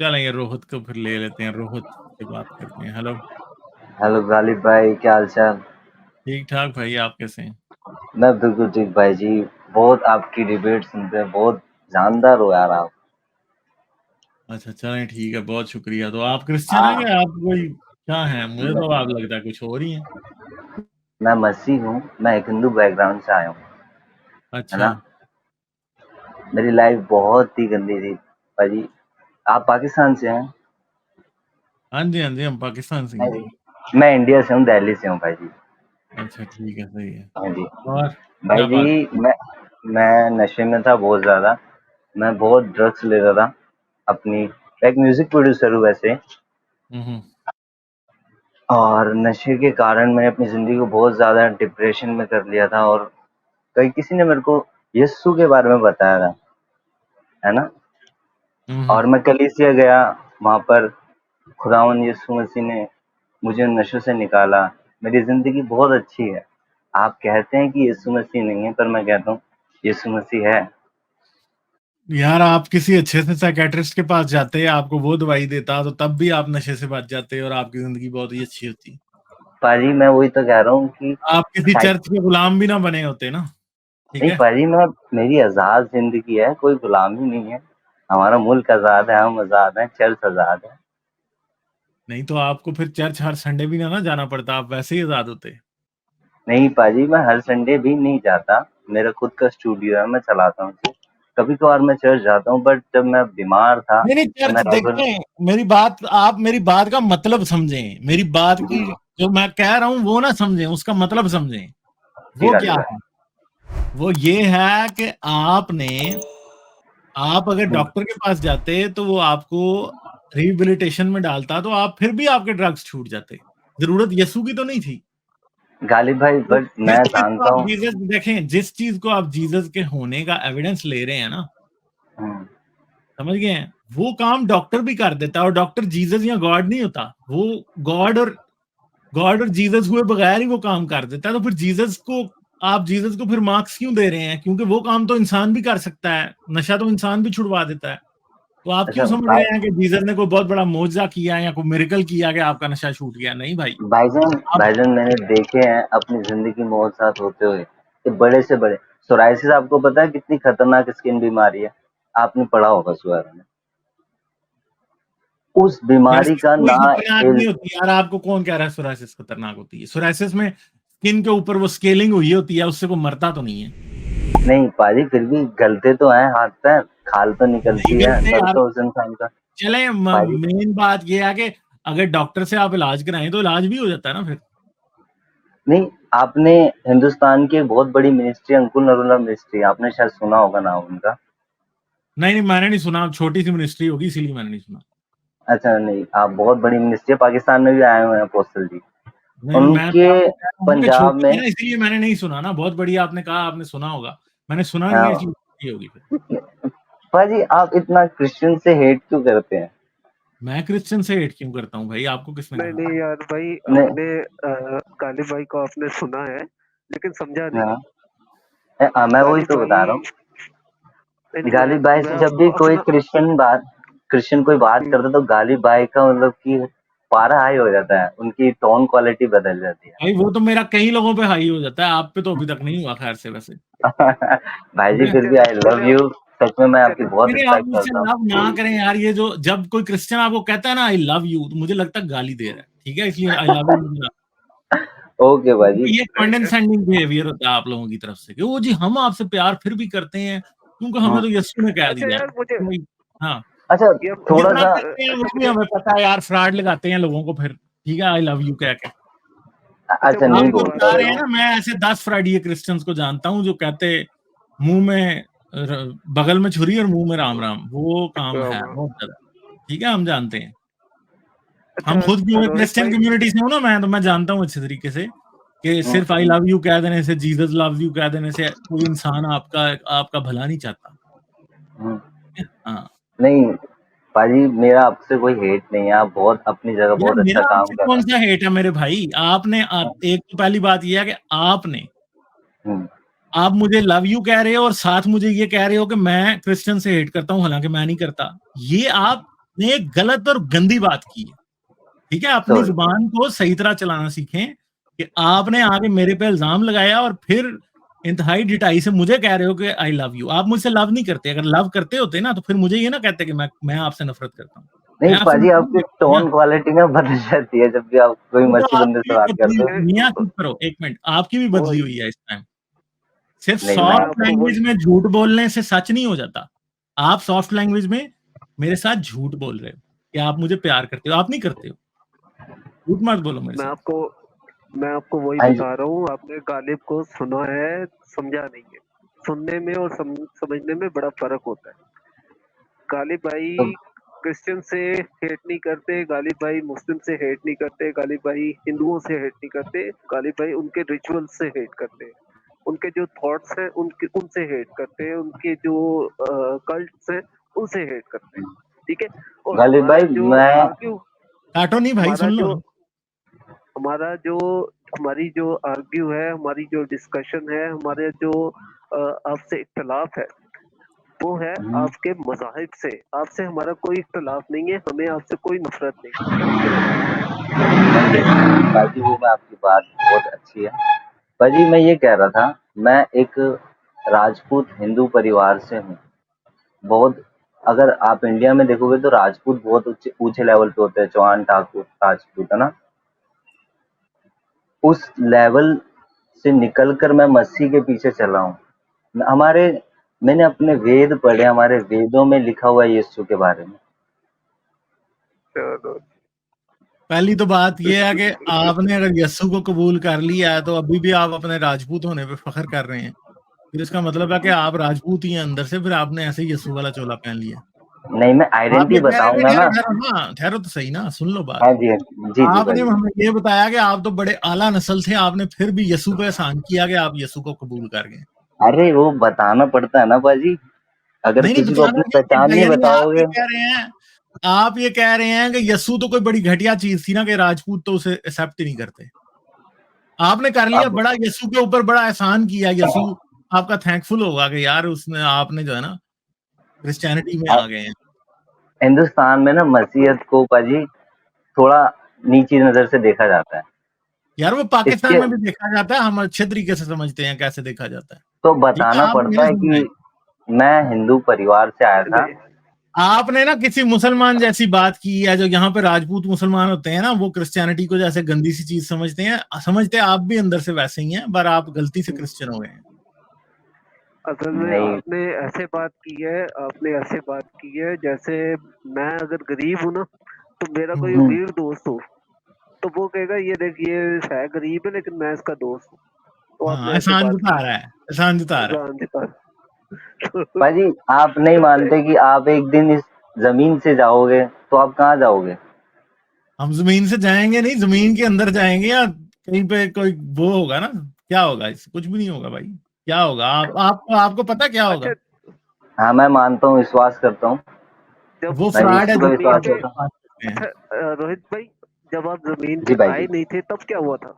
चलेंगे रोहित को फिर ले लेते हैं, रोहित से बात करते हैं। हेलो। हेलो गालिब भाई, क्या हाल चाल? ठीक ठाक भाई, आप कैसे हैं? मैं बिल्कुल ठीक भाई जी। बहुत आपकी डिबेट सुनते हैं, बहुत जानदार हो यार आप। अच्छा चलें, ठीक है, बहुत शुक्रिया। तो आप क्रिश्चियन हैं हाँ, क्या? आप कोई क्या हैं? मुझे तो आप लगता है कुछ और ही हैं। मैं मसीह हूँ। मैं एक हिंदू बैकग्राउंड से आया हूँ, है अच्छा। ना। मेरी लाइफ बहुत ही गंदी थी भाई। आप पाकिस्तान से हैं? हाँ जी, हाँ जी, हम पाकिस्तान से हैं जी। मैं इंडिया से हूँ, दिल्ली से हूँ भाई जी। अच्छा ठीक है, सही है। हाँ जी। और भाई क्या जी, बात? मैं नशे में था बहुत ज्यादा। मैं बहुत ड्रग्स लेता था अपनी। एक म्यूजिक प्रोड्यूसर हूँ वैसे। हम्म। और नशे के कारण मैंने अपनी ज़िंदगी को बहुत ज़्यादा डिप्रेशन में कर लिया था। और कई किसी ने मेरे को यीशु के बारे में बताया था, है ना। हम्म। और मैं कलीसिया गया, वहाँ पर खुदावंद यीशु मसीह ने मुझे उन नशों से निकाला। मेरी ज़िंदगी बहुत अच्छी है। आप कहते हैं कि यीशु मसीह नहीं है, पर मैं कहता हूँ यीशु मसीह है। यार आप किसी अच्छे से साइकेट्रिस्ट के पास जाते, आपको वो दवाई देता, तो तब भी आप नशे से बच जाते और आपकी जिंदगी बहुत ही अच्छी होती। पाजी, मैं वही तो कह रहा हूँ कि आप किसी साइ चर्च के गुलाम भी ना बने होते ना। ठीक नहीं है। पाजी, मेरी आज़ाद ज़िंदगी है, कोई गुलामी नहीं है। हमारा मुल्क आज़ाद है, हम आज़ाद हैं, चर्च आज़ाद है। नहीं तो आपको फिर चर्च हर संडे भी ना जाना पड़ता, आप वैसे ही आजाद होते। नहीं पाजी, मैं हर संडे भी नहीं जाता। मेरा खुद का स्टूडियो है, मैं चलाता हूँ उसे। कभी-कभार मैं चर्च जाता हूँ, बट जब मैं बीमार था, नहीं नहीं, तो मैं चर्च रेगुलर। देखें, मेरी बात, आप मेरी बात का मतलब समझें, मेरी बात जी, की जो मैं कह रहा हूं वो ना समझें, उसका मतलब समझें। जी वो गालिब क्या भाई। है? वो ये है कि आप अगर हुँ, डॉक्टर के पास जाते तो वो आपको रिहेबिलिटेशन में डालता, तो आप फिर भी आपके ड्रग्स छूट जाते। जरूरत यीशु की तो नहीं थी। गालिब भाई, तो बट जिस मैं चीज को जानता आप हूँ। जीसस देखें, जिस चीज को आप जीसस के होने का एविडेंस ले रहे हैं ना, हुँ, समझ गए हैं, वो काम डॉक्टर भी कर देता है। और डॉक्टर जीसस या गॉड नहीं होता, वो गॉड और जीसस हुए बगैर ही वो काम कर देता है। तो फिर जीसस को फिर मार्क्स क्यों दे रहे हैं? क्योंकि वो काम तो इंसान भी कर सकता है, नशा तो इंसान भी छुड़वा देता है। तो आप अच्छा क्यों समझ भाई। रहे हैं कि जीसस ने कोई बहुत बड़ा मोजा किया या कोई मिरेकल किया कि आपका नशा छूट गया? नहीं भाई। भाईजान आप भाईजान, मैंने देखे हैं अपनी ज़िंदगी मौत साथ होते हुए, कि बड़े से बड़े सोरायसिस, आपको पता है कितनी खतरनाक स्किन बीमारी है? आपने पढ़ा होगा उसके बारे में। उस बीमारी सोरायसिस का कोई ना खतरनाक इल नहीं होती यार, आपको कौन कह रहा है सोरायसिस खतरनाक होती है? सोरायसिस में स्किन के ऊपर वो स्केलिंग हुई होती है, उससे कोई मरता तो नहीं है। नहीं पाजी, फिर भी गलते तो हैं हाथ-पैर, खाल तो नहीं निकलती है, गिरते सर यार। तो उस इंसान का। चले, पाजी, मेन बात ये है कि अगर डॉक्टर से आप इलाज कराएं तो इलाज भी हो जाता है ना फिर। नहीं, आपने हिंदुस्तान की एक बहुत बड़ी मिनिस्ट्री, अंकुर नरूला मिनिस्ट्री, आपने शायद सुना होगा नाम उनका। नहीं नहीं, मैंने नहीं सुना, छोटी सी मिनिस्ट्री होगी इसीलिए मैंने नहीं सुना। अच्छा नहीं, आप बहुत बड़ी मिनिस्ट्री है, पाकिस्तान में भी आए हुए हैं अपोस्टल जी। नहीं नहीं, मैं तो उनके आपको कह रहा हूँ कि पंजाब छोटी में। है ना, इसीलिए मैंने नहीं सुना ना। बहुत बड़ी आपने कहा, आपने सुना होगा, मैंने सुना नहीं है हाँ, इसलिए छोटी होगी फिर। पाजी आप इतना क्रिश्चियन से हेट क्यों करते हैं? मैं क्रिश्चियन से हेट क्यों करता हूँ भाई? आपको किसने नहीं कहा? नहीं यार भाई, नहीं। आपने गालिब भाई को आपने सुना है लेकिन समझा नहीं। हाँ, मैं वही गालिब तो बता रहा भाई, हूँ। नहीं नहीं, गालिब भाई मैं से जब आपको भी कोई अपना क्रिश्चियन कोई बात जी, करता है, तो गालिब भाई का मतलब कि पारा हाई हो जाता है, उनकी टोन क्वालिटी बदल जाती है। भाई वो तो मेरा कई लोगों पे हाई हो जाता है, आप पे तो अभी तक नहीं हुआ खैर से वैसे। भाई ठीक जी, है। फिर भी आई लव चले यू। सच में मैं आपकी चले बहुत नहीं नहीं, आप रिस्पेक्ट मुझसे करता हूँ। लव ना करें यार। ये जो जब कोई क्रिश्चियन आपको कहता है ना आई लव यू, तो मुझे लगता है गाली दे रहा है। ठीक है, इसलिए आई लव यू। ओके भाई ये नहीं, कॉन्डेसेंडिंग बिहेवियर होता है आप लोगों की तरफ से कि वो जी हम आपसे प्यार फिर भी करते हैं क्योंकि हमें जी। तो यीशु ने कह अच्छा दिया है। यार मुझे हाँ। अच्छा, ये थोड़ा जितना सा। करते हैं वो अच्छा भी मुझे हमें पता है यार, फ्रॉड लगाते हैं लोगों को फिर। ठीक है, आई लव यू कह के। अच्छा अच्छा, मुझे नहीं आप एक जो बात बोलता बता रहे हैं देखो। ना, मैं ऐसे 10 फ्राइडे क्रिश्चियंस को जानता हूँ जो कहते मुंह में बगल में छुरी और मुंह में राम राम, वो काम है बहुत ज्यादा। ठीक है, हम जानते हैं। अच्छा हम खुद क्योंकि रोहित क्रिश्चियन भाई, कम्युनिटी से हूँ ना मैं, तो मैं जानता हूँ अच्छे तरीके से कि सिर्फ आई लव यू कह देने से, जीसस लव यू कह देने से कोई इंसान आपका आपका भला नहीं चाहता। हम्म, हाँ। नहीं पाजी, मेरा आपसे कोई हेट नहीं है, आप बहुत अपनी जगह यार बहुत अच्छा मेरा काम आपसे कर कौन रहे सा हेट है मेरे भाई? एक तो पहली बात यह है कि हैं। आप मुझे लव यू कह रहे हो और साथ मुझे ये कह रहे हो कि मैं क्रिश्चियन से हेट करता हूं, हालांकि मैं नहीं करता। ये आप आपने एक गलत और गंदी बात की है, ठीक है? अपनी Sorry. जुबान को सही तरह चलाना सीखें कि आपने आगे मेरे पे इल्जाम लगाया और फिर इंतहाई ढिठाई से मुझे कह रहे हो कि आई लव यू। आप मुझसे लव नहीं करते, अगर लव करते होते ना तो फिर मुझे ये ना कहते कि मैं आपसे नफरत करता हूँ। नहीं मैं आपसे पाजी, नफरत आपकी नहीं करता ना। टोन क्वालिटी ना बदल जाती है जब भी आप कोई वो तो मच्छी बंदे आपकी से बात बदली, करते हो। मियां चुप करो एक मिनट, आपकी भी बदली वही हुई है इस टाइम। सिर्फ नहीं, मैं मैं सॉफ्ट आपको लैंग्वेज वही में झूठ बोलने से सच नहीं हो जाता। आप सॉफ्ट लैंग्वेज में मेरे साथ झूठ बोल रहे हो कि आप मुझे प्यार करते हो, आप नहीं करते हो। झूठ मत बोलो मेरे मैं साथ। आपको मैं आपको वही हाँ जी, बता रहा हूँ, आपने गालिब को सुना है, समझा नहीं है। सुनने में और समझने में बड़ा फर्क होता है। गालिब भाई तो क्रिश्चियन से हेट नहीं करते, गालिब भाई मुस्लिम से हेट नहीं करते, गालिब भाई हिंदुओं से हेट नहीं करते, गालिब भाई उनके रिचुअल से हेट करते हैं, उनके जो थॉट्स हैं उनसे हेट करते हैं, उनके जो कल्ट्स हैं उनसे हेट करते हैं, ठीक है। और गालिब भाई, मैं काटो नहीं भाई, हमारा सुन लो। जो हमारा जो हमारी जो आर्ग्यू है, हमारी जो डिस्कशन है, हमारे जो आपसे इख्तलाफ है, वो है आपके मज़ाहिब से। आपसे हमारा कोई इख्तलाफ नहीं है, हमें आपसे कोई नफरत नहीं, ठीक है। पाजी वो मैं आपकी बात बहुत अच्छी है। पाजी मैं ये कह रहा था, मैं एक राजपूत हिंदू परिवार से हूँ। बहुत, अगर आप इंडिया में देखोगे तो राजपूत बहुत ऊंचे लेवल पे होते हैं, चौहान ठाकुर राजपूत, है ना। उस लेवल से निकलकर मैं मसीह के पीछे चला हूँ। हमारे मैंने अपने वेद पढ़े, हमारे वेदों में लिखा हुआ है यीशु के बारे में। चलो। पहली तो बात ये है कि आपने अगर यस्सु को कबूल कर लिया है तो अभी भी आप अपने राजपूत होने पे फख्र कर रहे हैं, फिर इसका मतलब है कि आप राजपूत ही हैं अंदर से, फिर आपने ऐसे ही यस्सु वाला चोला पहन लिया। नहीं, मैं आप आइडेंटिटी ये कह रहे थे, बताऊंगा ठहरो ना। ठहरो ना, ठहरो तो सही ना, सुन लो बात। हाँ जी, हाँ जी, जी जी आपने भाई। हमें ये बताया कि आप तो बड़े आला नस्ल थे, आपने फिर भी यस्सु पे एहसान किया कि आप यस्सु को कबूल कर गए। अरे वो बताना पड़ता है ना पाजी, अगर नहीं नहीं, किसी को बताना अपनी नहीं पहचान पड़ता, नहीं यानी बताओगे। आप ये कह रहे हैं कि यस्सु तो कोई बड़ी घटिया चीज थी ना कि राजपूत तो उसे एक्सेप्ट ही नहीं करते। आपने कर लिया अब बड़ा, यस्सु के ऊपर बड़ा एहसान किया, यस्सु आपका थैंकफुल होगा कि यार उसने, आपने जो है ना क्रिश्चियनिटी में आ गए हैं। हिंदुस्तान में ना मसीहत को पाजी थोड़ा नीची नजर से देखा जाता है। यार वो पाकिस्तान इसके में भी देखा जाता है, हम अच्छे तरीके से समझते हैं कैसे देखा जाता है। तो ठीक है, बताना आप पड़ता मेरे है सुन रहे कि हैं। मैं हिंदू परिवार से आया था। नहीं, आपने ना किसी मुसलमान जैसी बात की है, जो यहाँ पे राजपूत मुसलमान होते हैं ना, वो क्रिश्चियनिटी को जैसे गंदी सी चीज समझते हैं, समझते आप भी अंदर से वैसे ही हैं, पर आप गलती से क्रिश्चियन हो गए हैं। असल में नहीं। आपने ऐसे बात की है जैसे मैं अगर गरीब हूँ ना, तो मेरा कोई हम्म, अमीर दोस्त हो, तो वो कहेगा ये देख ये है गरीब है लेकिन मैं इसका दोस्त हूँ, तो हाँ, आपने ऐसे एहसान बात जता की रहा है, एहसान जता रहा है। जान दिखा। पाजी आप नहीं मानते कि आप एक दिन इस जमीन से जाओगे, तो आप कहाँ जाओगे? हम जमीन से जाएंगे नहीं, जमीन के अंदर जाएंगे, या कहीं पे कोई वो होगा ना, क्या होगा, इससे कुछ भी नहीं होगा भाई। क्या होगा, आपको पता क्या होगा? अच्छा, हाँ मैं मानता हूँ, विश्वास करता हूँ। जब वो मैं फ्रॉड है यीशु आप पे जो जमीन विश्वास आप पे करता हूँ। बात करते हैं। अच्छा रोहित भाई, जब आप जमीन जी पे भाई आए जी। नहीं थे तब क्या हुआ था?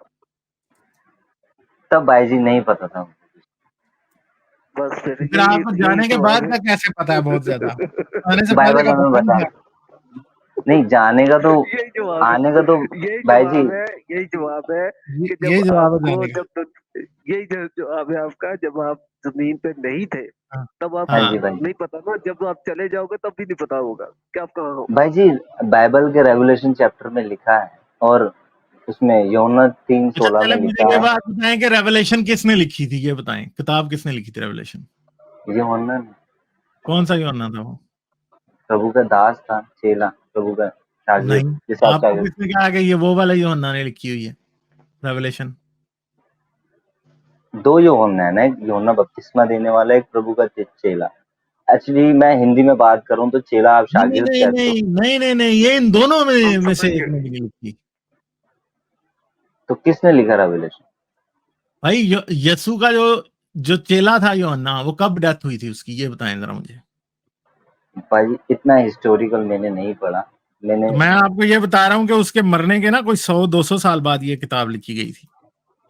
तब भाई जी नहीं पता था। बस फिर फिर यही आपको यही जाने के बाद जवाब का कैसे पता है? बहुत ज्यादा आने से पहले बाइबल का हमें पता नहीं बता, था। नहीं जाने का तो, यही जवाब है, आने का तो यही भाई जी। जवाब है, यही जवाब है कि जब ये जवाब है आपको जाने का। यही जवाब है आपका, जब आप जमीन पे नहीं थे हाँ तब हाँ आपको जी हाँ। भाई जी। नहीं पता ना, जब आप चले जाओगे तब भी नहीं पता होगा कि आप कहाँ हो। भाई जी बाइबल के रेवलेशन चैप्टर में लिखा है, और उसमें यूहन्ना अच्छा 3:16 पहले में मुझे लिखा ये है। बात बताएं कि रेवलेशन किसने लिखी थी, ये बताएं, किताब किसने लिखी थी रेवलेशन? यूहन्ना कौन सा यूहन्ना था वो? प्रभु का दास था, चेला, प्रभु का शागिर्द, नहीं, जिसे आप आपको शागिर्द। किसने कहा कि ये वो वाला यूहन्ना ने लिखी हुई है रेवलेशन? दो यूहन्ना है ना, एक यूहन्ना बपतिस्मा देने वाला, एक प्रभु का चेला। एक्चुअली मैं हिंदी में बात करूं तो चेला आप नहीं नहीं शागिर्द नहीं कहते हो। नहीं नहीं नहीं नहीं, ये इन दोनों हम में से समझ एक गए। ने भी नहीं लिखी। तो किसने लिखा रेवलेशन? भाई यीशु का जो जो चेला था यूहन्ना, वो कब डेथ हुई थी उसकी, ये बताएं जरा मुझे। भाई इतना हिस्टोरिकल मैंने नहीं पढ़ा, मैंने। तो मैं आपको ये बता रहा हूँ कि उसके मरने के ना कोई 100-200 साल बाद ये किताब लिखी गई थी,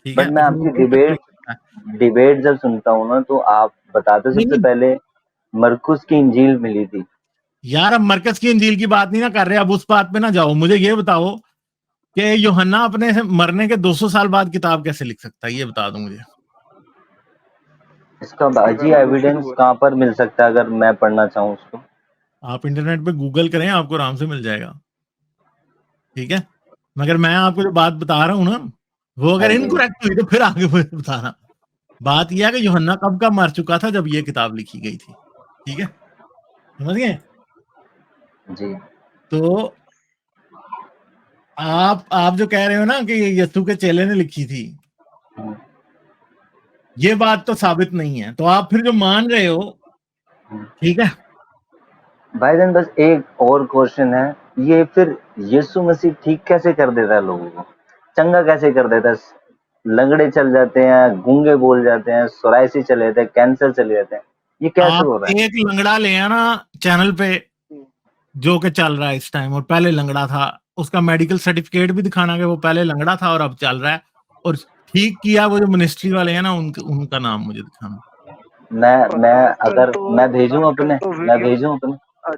ठीक बट है? मैं उसमें आपकी कोई शक नहीं है। डिबेट जब सुनता हूँ ना, तो आप बताते नहीं सबसे नहीं, पहले मरकुस की इंजील मिली थी। यार अब मरकज की इंजील की बात नहीं ना कर रहे, अब उस बात पे ना जाओ। मुझे ये बताओ कि यूहन्ना अपने मरने के 200 साल बाद किताब कैसे लिख सकता है, ये बता दो मुझे। इसका उसके बाजी कारण वो शुरू एविडेंस हुआ। कहाँ पर मिल सकता है अगर मैं पढ़ना चाहूँ उसको? आप इंटरनेट पे गूगल करें, आपको आराम से मिल जाएगा, ठीक है। मगर मैं आपको जो बात बता रहा हूँ ना, वो अगर हाँ जी। इनकरेक्ट हुई तो फिर आगे मुझे बताना। बात यह है कि यूहन्ना कब का मर चुका था जब ये किताब लिखी गई थी, ठीक है, समझ गए। जी। तो आप जो कह रहे हो ना कि ये यीशु के चेले ने लिखी थी, हम्म, ये बात तो साबित नहीं है। तो आप फिर जो मान रहे हो, हम्म। ठीक है, भाईजान बस एक और क्वेश्चन है, ये फिर यीशु मसीह ठीक कैसे कर देता है लोगों को? चंगा कैसे कर देता है? लंगड़े चल जाते हैं, गूंगे बोल जाते हैं, सोराइसी चले जाते हैं, कैंसर चले जाते हैं, ये कैसे आप हो रहा है? एक लंगड़ा ले आना चैनल पे हम्म, जो कि चल रहा है इस टाइम, और पहले लंगड़ा था, उसका मेडिकल सर्टिफिकेट भी दिखाना कि वो पहले लंगड़ा था और अब चल रहा है, और ठीक किया वो जो मिनिस्ट्री वाले हैं ना, उनका नाम मुझे दिखाना। और मैं आजकल अगर तो मैं भेजूं आजकल अपने तो मैं वीडियो भेजूं अपने आज,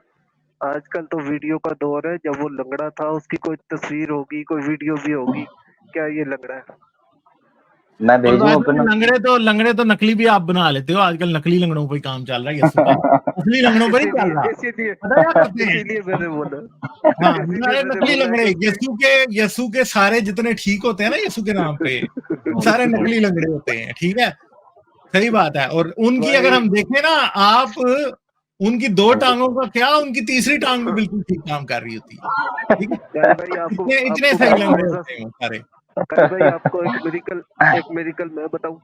आजकल तो वीडियो का दौर है। जब वो लंगड़ा था उसकी कोई तस्वीर होगी, कोई वीडियो भी होगी, क्या ये लंगड़ा है? मैं और भेजूं वैसे भी अपना लंगड़े तो नकली भी आप बना लेते हो, आजकल नकली लंगड़ों पर ही काम चल रहा है यीशु का, असली लंगड़ों पर ही चल इसीलिए रहा। इसीलिए पता क्या करते हैं, इसीलिए मैंने बोला हाँ, इसीलिए सारे मैंने नकली बोला है लंगड़े, कि उसके यीशु के सारे जितने ठीक होते हैं ना यीशु के नाम पे, वो सारे नकली लंगड़े होते हैं, ठीक है, सही बात है। और उनकी अगर भाई हम देखें ना, आप उनकी दो टांगों का क्या, उनकी तीसरी टांग भी बिल्कुल ठीक काम कर रही होती है, ठीक है, काली भाई आपको इतने इतने आपको सही लंगड़े मजा होते हैं वो सारे। काली भाई आपको एक मेरिकल मैं बताऊं।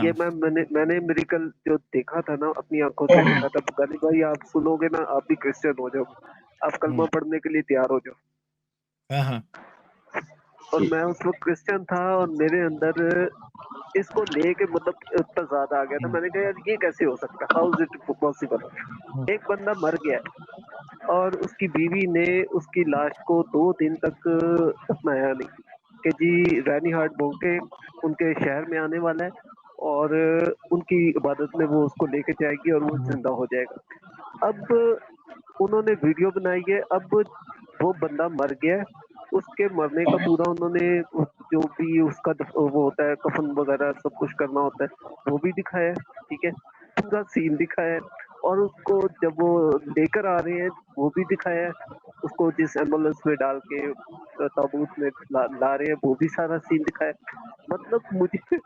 ये हाँ, मैंने मेरिकल जो देखा था ना, अपनी आंखों से देखा था। काली भाई आप सुनोगे ना, आप भी क्रिश्चियन हो जाओ, आप कलमा पढ़ने के लिए तैयार हो जाओ। हाँ, हाँ, और मैं उस वक्त क्रिश्चियन था और मेरे अंदर इसको लेके मतलब इतना ज्यादा आ गया था। मैंने कहा यार ये कैसे हो सकता है, हाउ इज इट पॉसिबल। एक बंदा मर गया और उसकी बीवी ने उसकी लाश को 2 दिन तक दफनाया नहीं, कि जी रैनी हार्ट बोंके उनके शहर में आने वाला है और उनकी इबादत में वो उसको लेके जाएगी और वो जिंदा हो जाएगा। अब उन्होंने वीडियो बनाई है। अब वो बंदा मर गया है, उसके मरने का पूरा उन्होंने जो भी उसका वो होता है, कफन वगैरह सब कुछ करना होता है, वो भी दिखाया है, ठीक है, पूरा सीन दिखाया है। और उसको जब वो लेकर आ रहे हैं वो भी दिखाया है, उसको जिस एम्बुलेंस में डाल के ताबूत में ला रहे हैं वो भी सारा सीन दिखाया है। मतलब मुझे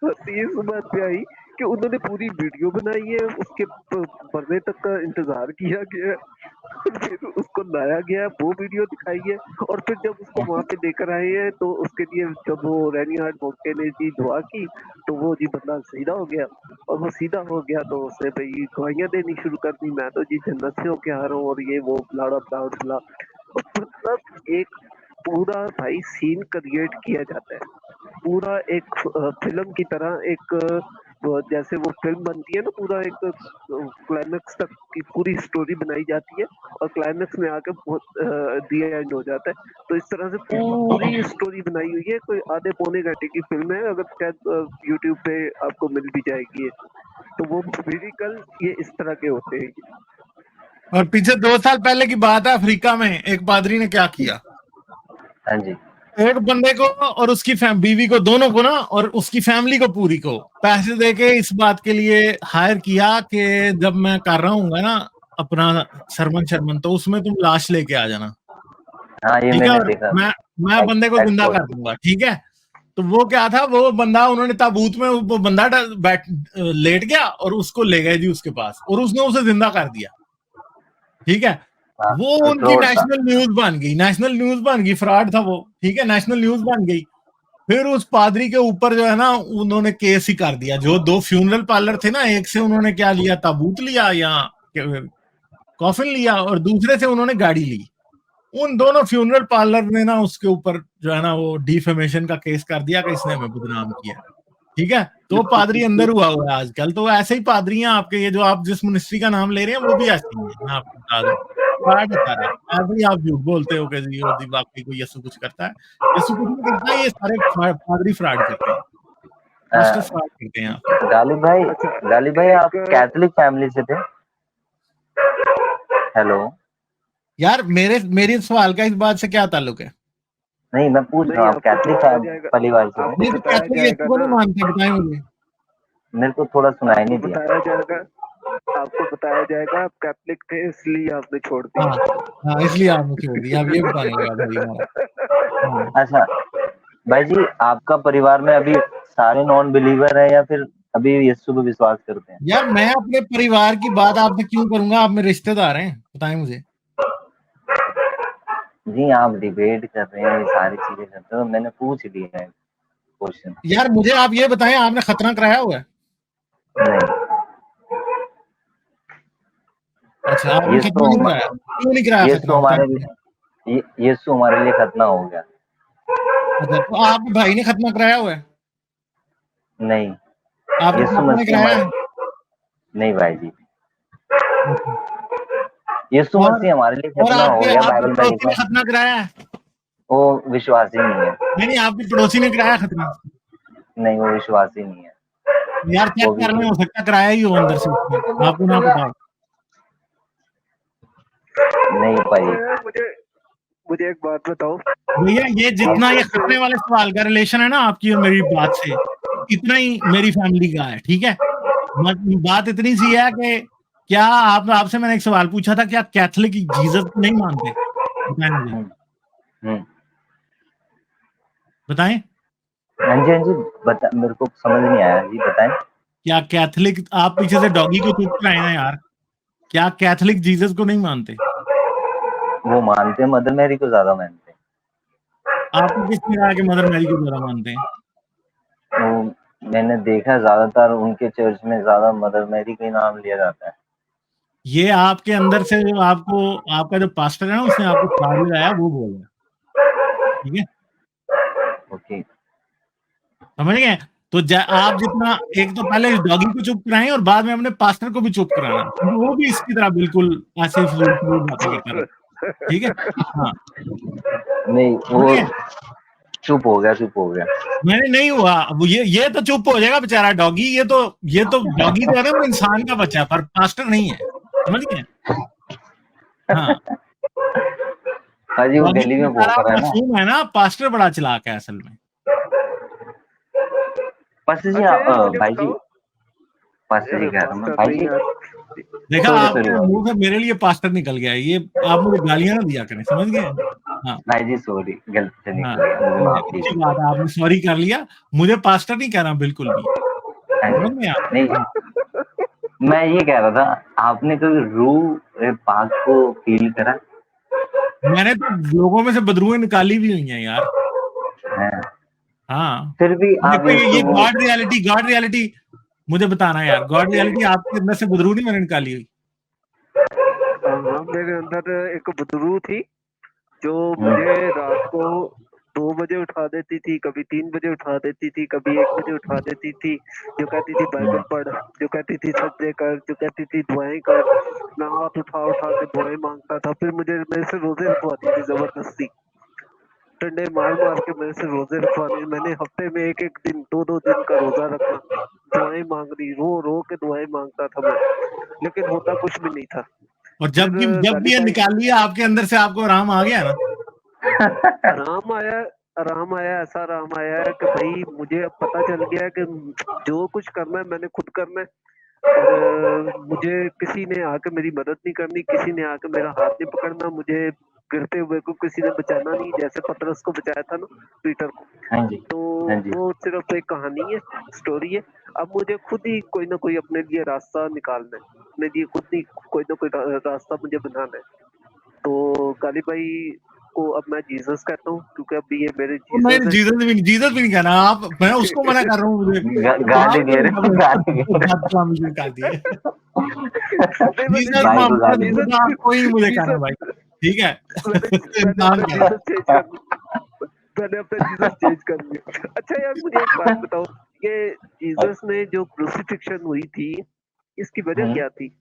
हंसी इस बात पे आई कि उन्होंने पूरी वीडियो बनाई है, उसके मरने तक का इंतजार किया गया है, फिर उसको लाया गया, वो वीडियो दिखाई है, और फिर जब उसको वहां पे लेकर आए हैं तो उसके लिए जब वो रैनी हार्ट बोके ने जी दुआ की तो वो जी बंदा सीधा हो गया। और वो सीधा हो गया तो उसने भाई गवाहियां देनी शुरू कर दी, मैं तो जी जन्नत से होके आ रहा हूँ और ये वो ब्लाड़ा ब्लाड़ ब्ला। मतलब एक पूरा भाई सीन क्रिएट किया जाता है, पूरा एक फिल्म की तरह। एक जैसे वो फिल्म बनती है ना, पूरा एक क्लाइमेक्स तक की पूरी स्टोरी बनाई जाती है और क्लाइमेक्स में आके दी एंड हो जाता है। तो इस तरह से पूरी स्टोरी बनाई हुई है, कोई आधे पौने घंटे की फिल्म है, अगर शायद यूट्यूब पे आपको मिल भी जाएगी। तो वो म्यूजिकल ये इस तरह के होते हैं। और पीछे 2 साल पहले की बात है, अफ्रीका में एक पादरी ने क्या किया, हाँ जी। एक बंदे को और उसकी बीवी को, दोनों को ना, और उसकी फैमिली को पूरी को पैसे देके इस बात के लिए हायर किया कि जब मैं कर रहा हूँ ना अपना सरमन शर्मन, तो उसमें तुम लाश लेके आ जाना, हाँ ये ठीक है, मैंने और देखा। मैं बंदे को जिंदा कर दूंगा, ठीक है। तो वो क्या था, वो बंदा उन्होंने ताबूत में, वो बंदा बैठ लेट गया और उसको ले गए जी उसके पास, और उसने उसे जिंदा कर दिया, ठीक है। हाँ वो तो उनकी फ्रॉड था। नेशनल न्यूज बन गई, नेशनल न्यूज बन गई, फ्रॉड था वो, ठीक है, नेशनल न्यूज बन गई। फिर उस पादरी के ऊपर जो है ना उन्होंने केस ही कर दिया। जो 2 फ्यूनरल पार्लर थे ना, एक से उन्होंने क्या लिया, ताबूत लिया या कॉफिन लिया, और दूसरे से उन्होंने गाड़ी ली। उन दोनों फ्यूनरल पार्लर ने ना उसके ऊपर जो है ना वो डिफेमेशन का केस कर दिया कि इसने हमें बदनाम किया, ठीक है। तो पादरी अंदर हुआ है आजकल। तो ऐसे ही पादरी हैं आपके, ये जो आप जिस मिनिस्ट्री का नाम ले रहे हैं वो भी ऐसे ही है, मैं आपको बता दूं, फ्रॉड है सारा। ऐसे ही आप झूठ बोलते हो कि जी और जी वाकई कोई यीशु कुछ करता है, यीशु कुछ नहीं करता, ये सारे पादरी फ्रॉड करते हैं, पास्टर फ्रॉड करते हैं आपके। गालिब अच्छा भाई आप एक कैथोलिक फैमिली से थे? हेलो। यार मेरे सवाल का इस बात से क्या ताल्लुक है? नहीं, मैं पूछ रहा नहीं, हूँ, आप आपको बताया कैथलिक जाएगा, परिवार से आपको हैं? नहीं तो बताया कैथलिक जाएगा यीशु को ना, नहीं मानते, बताएं मुझे। मेरे को थोड़ा सुनाई आपको नहीं दिया। बताया जाएगा, आपको बताया जाएगा आप कैथलिक थे इसलिए आपने छोड़ हाँ दिया। हाँ, इसलिए आपने छोड़ दिया, अब ये बताने लगा भाई हमारा। हाँ अच्छा भाई जी, आपका परिवार में अभी सारे नॉन बिलीवर है या फिर अभी यीशु पे विश्वास करते हैं? यार, मैं अपने परिवार की बात आपसे क्यों करूंगा? आप मेरे रिश्तेदार हैं, बताएं मुझे। जी, आप डिबेट कर रहे हैं, ये सारी चीजें करते हो, मैंने पूछ लिया है क्वेश्चन। यार मुझे आप ये बताएं, आपने खतना कराया हुआ है? नहीं, अच्छा, आपने यीशु खतना नहीं हम- कराया? क्यों नहीं कराया यीशु खतना, हमारे बताएं। यीशु हमारे लिए खतना हो गया। अच्छा, तो आपके भाई ने खतना कराया हुआ है? नहीं, आपके यीशु पापा ने मसीह कराया हमारे, है? नहीं भाई जी, अच्छा। यीशु और मसीह हमारे लिए और खतना हो आपके गया, आपके बाइबल में पड़ोसी लिखा ने है। खतना कराया है? वो विश्वासी नहीं है। नहीं, आपके पड़ोसी ने कराया खतना? नहीं, वो विश्वासी नहीं है। यार चेक वो भी कर लें, हो सकता है कराया ही हो अंदर से उसने, आपको ना पता हो। नहीं भाई। अच्छा यार, मुझे एक बात बताओ, भैया, ये जितना ये जीसस खतने वाले सवाल का रिलेशन है ना आपकी और मेरी बात से, इतना ही मेरी फैमिली का है, ठीक है? बात इतनी सी है कि क्या आपसे मैंने एक सवाल पूछा था, क्या कैथलिक जीसस को नहीं मानते? बताएं मुझे, हम्म। बताएं। हाँ जी, हाँ जी, बता, मेरे को समझ नहीं आया जी, बताएं। क्या कैथलिक, आप पीछे से डॉगी को चुप कराए ना यार, क्या कैथलिक जीसस को नहीं मानते? वो मानते हैं, मदर मैरी को ज्यादा मानते आपको किसने कहा कि मदर मैरी को ज्यादा मानते हैं? हैं। वो मैंने देखा, ज्यादातर उनके चर्च में ज्यादा मदर मैरी का ही नाम लिया जाता है। ये आपके अंदर से जो आपको, आपका जो पास्टर है ना, उसने आपको फाड़ लगाया, वो बोल रहा है, ठीक है? ओके। समझ गए? तो आप जितना, एक तो पहले इस डॉगी को चुप कराएं और बाद में अपने पास्टर को भी चुप कराना, क्योंकि वो भी इसकी तरह बिल्कुल ऐसे ही फजूल बातें करता रहा, ठीक है? हाँ, नहीं, समझ वो गए? चुप हो गया, चुप हो गया। मैंने नहीं हुआ वो, ये तो चुप हो जाएगा बेचारा डॉगी, ये तो डॉगी जो है ना, वो इंसान का बच्चा है, पर पास्टर नहीं है, समझ गए? हाँ, हाँ जी, वो डॉगी गली तो में बेचारा भौंक रहा है ना। मासूम है ना, पास्टर बड़ा चालाक है असल में। पास्टर जी, अच्छा यार मुझे भाई जी, बताओ, पास्टर जी अरे कह रहा हूँ मैं, पास्टर भाई नहीं जी। यार, देखा, सॉरी सॉरी आपके भाई। मुंह से मेरे लिए पास्टर निकल गया, ये आप मुझे गालियां ना दिया करें, समझ गए? हाँ भाई जी सॉरी, गलती से हाँ, निकल गया, मुझे ये माफ अच्छी कीजिए। बात है, आपने सॉरी कर लिया। मुझे पास्टर नहीं कहना बिल्कुल भी, हाँ समझ जी। गए आप? नहीं, हाँ, मैं ये कह रहा था, आपने कभी रूह पाक को फील करा मैंने तो लोगों में से बदरूएं निकाली भी हुई हैं यार। है? हाँ, फिर भी आप देखो ये यीशु को, गॉड रियलिटी मुझे बताना यार, गॉड रियलिटी आपके अंदर से बदरू नहीं मैंने निकाली हुई? हाँ, मेरे अंदर एक बदरू थी जो हम्म, मुझे रात को 2 बजे उठा देती थी, कभी 3 बजे उठा देती थी, कभी 1 बजे उठा देती थी, जो कहती थी बाइबल पढ़, जो कहती थी सजदे कर, जो कहती थी दुआएं कर। मैं हाथ उठा उठा के दुआएं मांगता था, फिर मुझे मेरे से रोजे रखवाती थी जबरदस्ती, डंडे मार मार के मेरे से रोजे रखवाने। मैंने हफ्ते में एक एक दिन, 2 2 दिन का रोजा रखना, दुआएं मांगनी, रो रो के दुआएं मांगता था मैं, लेकिन होता कुछ भी नहीं था। और फिर जब भी गालिब ये भाई, निकाली है आपके अंदर से, आपको आराम आ गया ना? आराम आया, आराम आया, ऐसा आराम आया है कि भाई मुझे अब पता चल गया है कि जो कुछ करना है मैंने खुद करना है, और मुझे किसी ने आके मेरी मदद नहीं करनी, किसी ने आके मेरा हाथ नहीं पकड़ना, मुझे गिरते हुए को किसी ने बचाना नहीं, जैसे पतरस को बचाया था ना, पीटर को। हाँ जी, तो हाँ जी। वो सिर्फ एक कहानी है, स्टोरी है। अब मुझे खुद ही कोई ना कोई अपने लिए रास्ता निकालना है, अपने लिए खुद ही कोई ना कोई रास्ता मुझे बनाना है। तो गालिब भाई को अब मैं जीसस कहता हूँ, क्योंकि अब ये मेरे तो मैं जीसस है। जीसस भी नहीं कहना, आप, मैं उसको मना कर रहा हूँ, मुझे गाली आपको दे रहे हो, गाली दे रहे मुझे निकाल दिए। नहीं, मैंने जीसस भाई को मोहम्मद गाली दे। जीसस कोई नहीं मुझे कहना जीसस भाई, ठीक है? मैंने इंसान अपना कहना। जीसस चेंज कर लिया, मैंने अपना जीसस चेंज कर लिया। अच्छा यार मुझे एक बात बताओ, ये जीसस ने जो क्रूसिफिक्शन हुई थी, इसकी वजह क्या थी?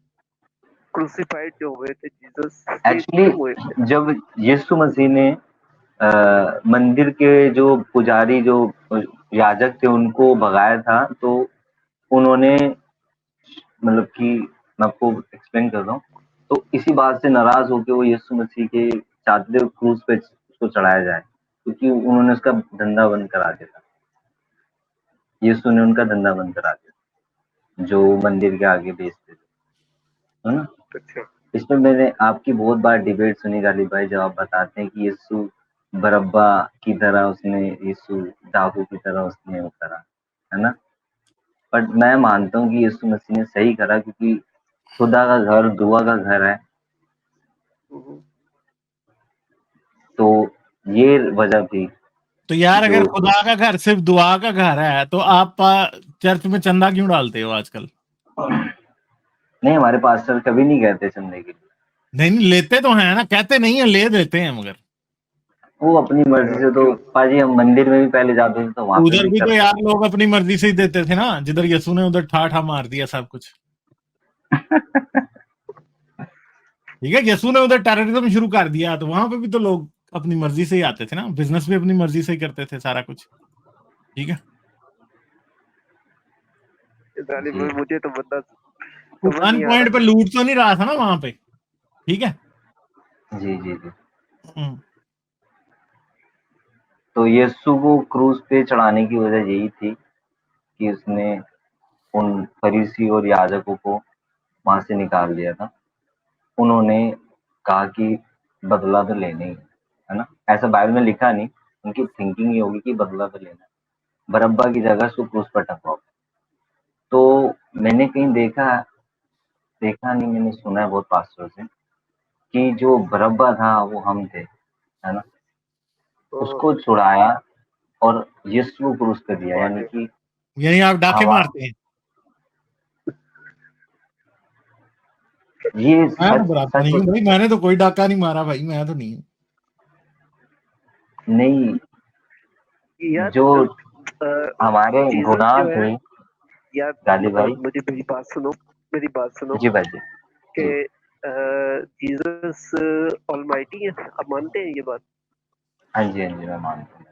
क्रूसिफाइड जो हुए थे जीसस, ये क्यों हुए थे? एक्चुअली जब यीशु मसीह ने मंदिर के जो पुजारी, जो याजक थे, उनको भगाया था, तो उन्होंने, मतलब कि मैं आपको एक्सप्लेन कर रहा हूँ, तो इसी बात से नाराज होकर वो यीशु मसीह के चाहते थे क्रूज पे उसको चढ़ाया जाए, क्योंकि उन्होंने उसका धंधा बंद करा दिया था। यीशु ने उनका धंधा बंद करा दिया जो मंदिर के आगे बेचते थे, है ना। अच्छा। इसमें मैंने आपकी बहुत बार डिबेट सुनी गालिब भाई, जब आप बताते हैं कि यीशु बरब्बा की तरह उसने, यीशु डाकू की तरह उसने वो करा, है ना। बट मैं मानता हूँ कि यीशु मसीह ने सही करा, क्योंकि खुदा का घर दुआ का घर है, तो ये वजह थी। तो यार अगर जो खुदा का घर सिर्फ दुआ का घर है तो आप चर्च में चंदा क्यों डालते हो आजकल? नहीं, हमारे पास्टर कभी नहीं कहते चंदे के लिए। नहीं, लेते तो हैं ना, कहते नहीं है, ले देते हैं, मगर वो अपनी मर्जी से। तो क्यों? पाजी हम मंदिर में भी पहले जाते थे तो वहां पे उधर भी भी तो करते यार लोग अपनी मर्जी से ही देते थे ना, जिधर यीशु ने उधर ठा मार दिया सब कुछ। ठीक है, यीशु ने उधर टेररिज्म शुरू कर दिया तो वहां पे भी तो लोग अपनी मर्जी से ही आते थे ना, बिजनेस भी अपनी मर्जी से ही करते थे सारा कुछ। ठीक है, गालिब जी भाई मुझे तो बंदा वो समझ गन नहीं आ पॉइंट पे रहा। लूट तो नहीं रहा था ना वहां पे। ठीक है। जी जी जी। हम्म। तो यीशु को क्रूज पे चढ़ाने की वजह यही थी कि उसने उन फरीसी और याजकों को वहां से निकाल दिया था। उन्होंने कहा कि बदला तो लेना ही है ना, ऐसा बाइबल में लिखा नहीं, उनकी थिंकिंग ये होगी कि बदला तो लेना है, बरब्बा की जगह उसको क्रूज पर टंगाओ। तो मैंने कहीं देखा देखा नहीं, मैंने सुना है बहुत पास्टरों से कि जो बरब्बा था वो हम थे, है ना। तो उसको छुड़ाया और यीशु को क्रूस कर दिया, यानी मार कि यही आप डाके हवा। मारते हैं? ये मैं तो सच बराबर सच नहीं हूँ भाई, मैंने तो कोई डाका नहीं मारा भाई, मैं तो नहीं हूँ। नहीं, यार जो हमारे जीसस गुनाह जो है, थे यार गालिब भाई। मुझे मेरी बात सुनो, मेरी बात सुनो जी भाई जी कि जी। जीसस ऑलमाइटी है, आप मानते हैं ये बात? हाँ जी हाँ जी, मैं मानता हूँ।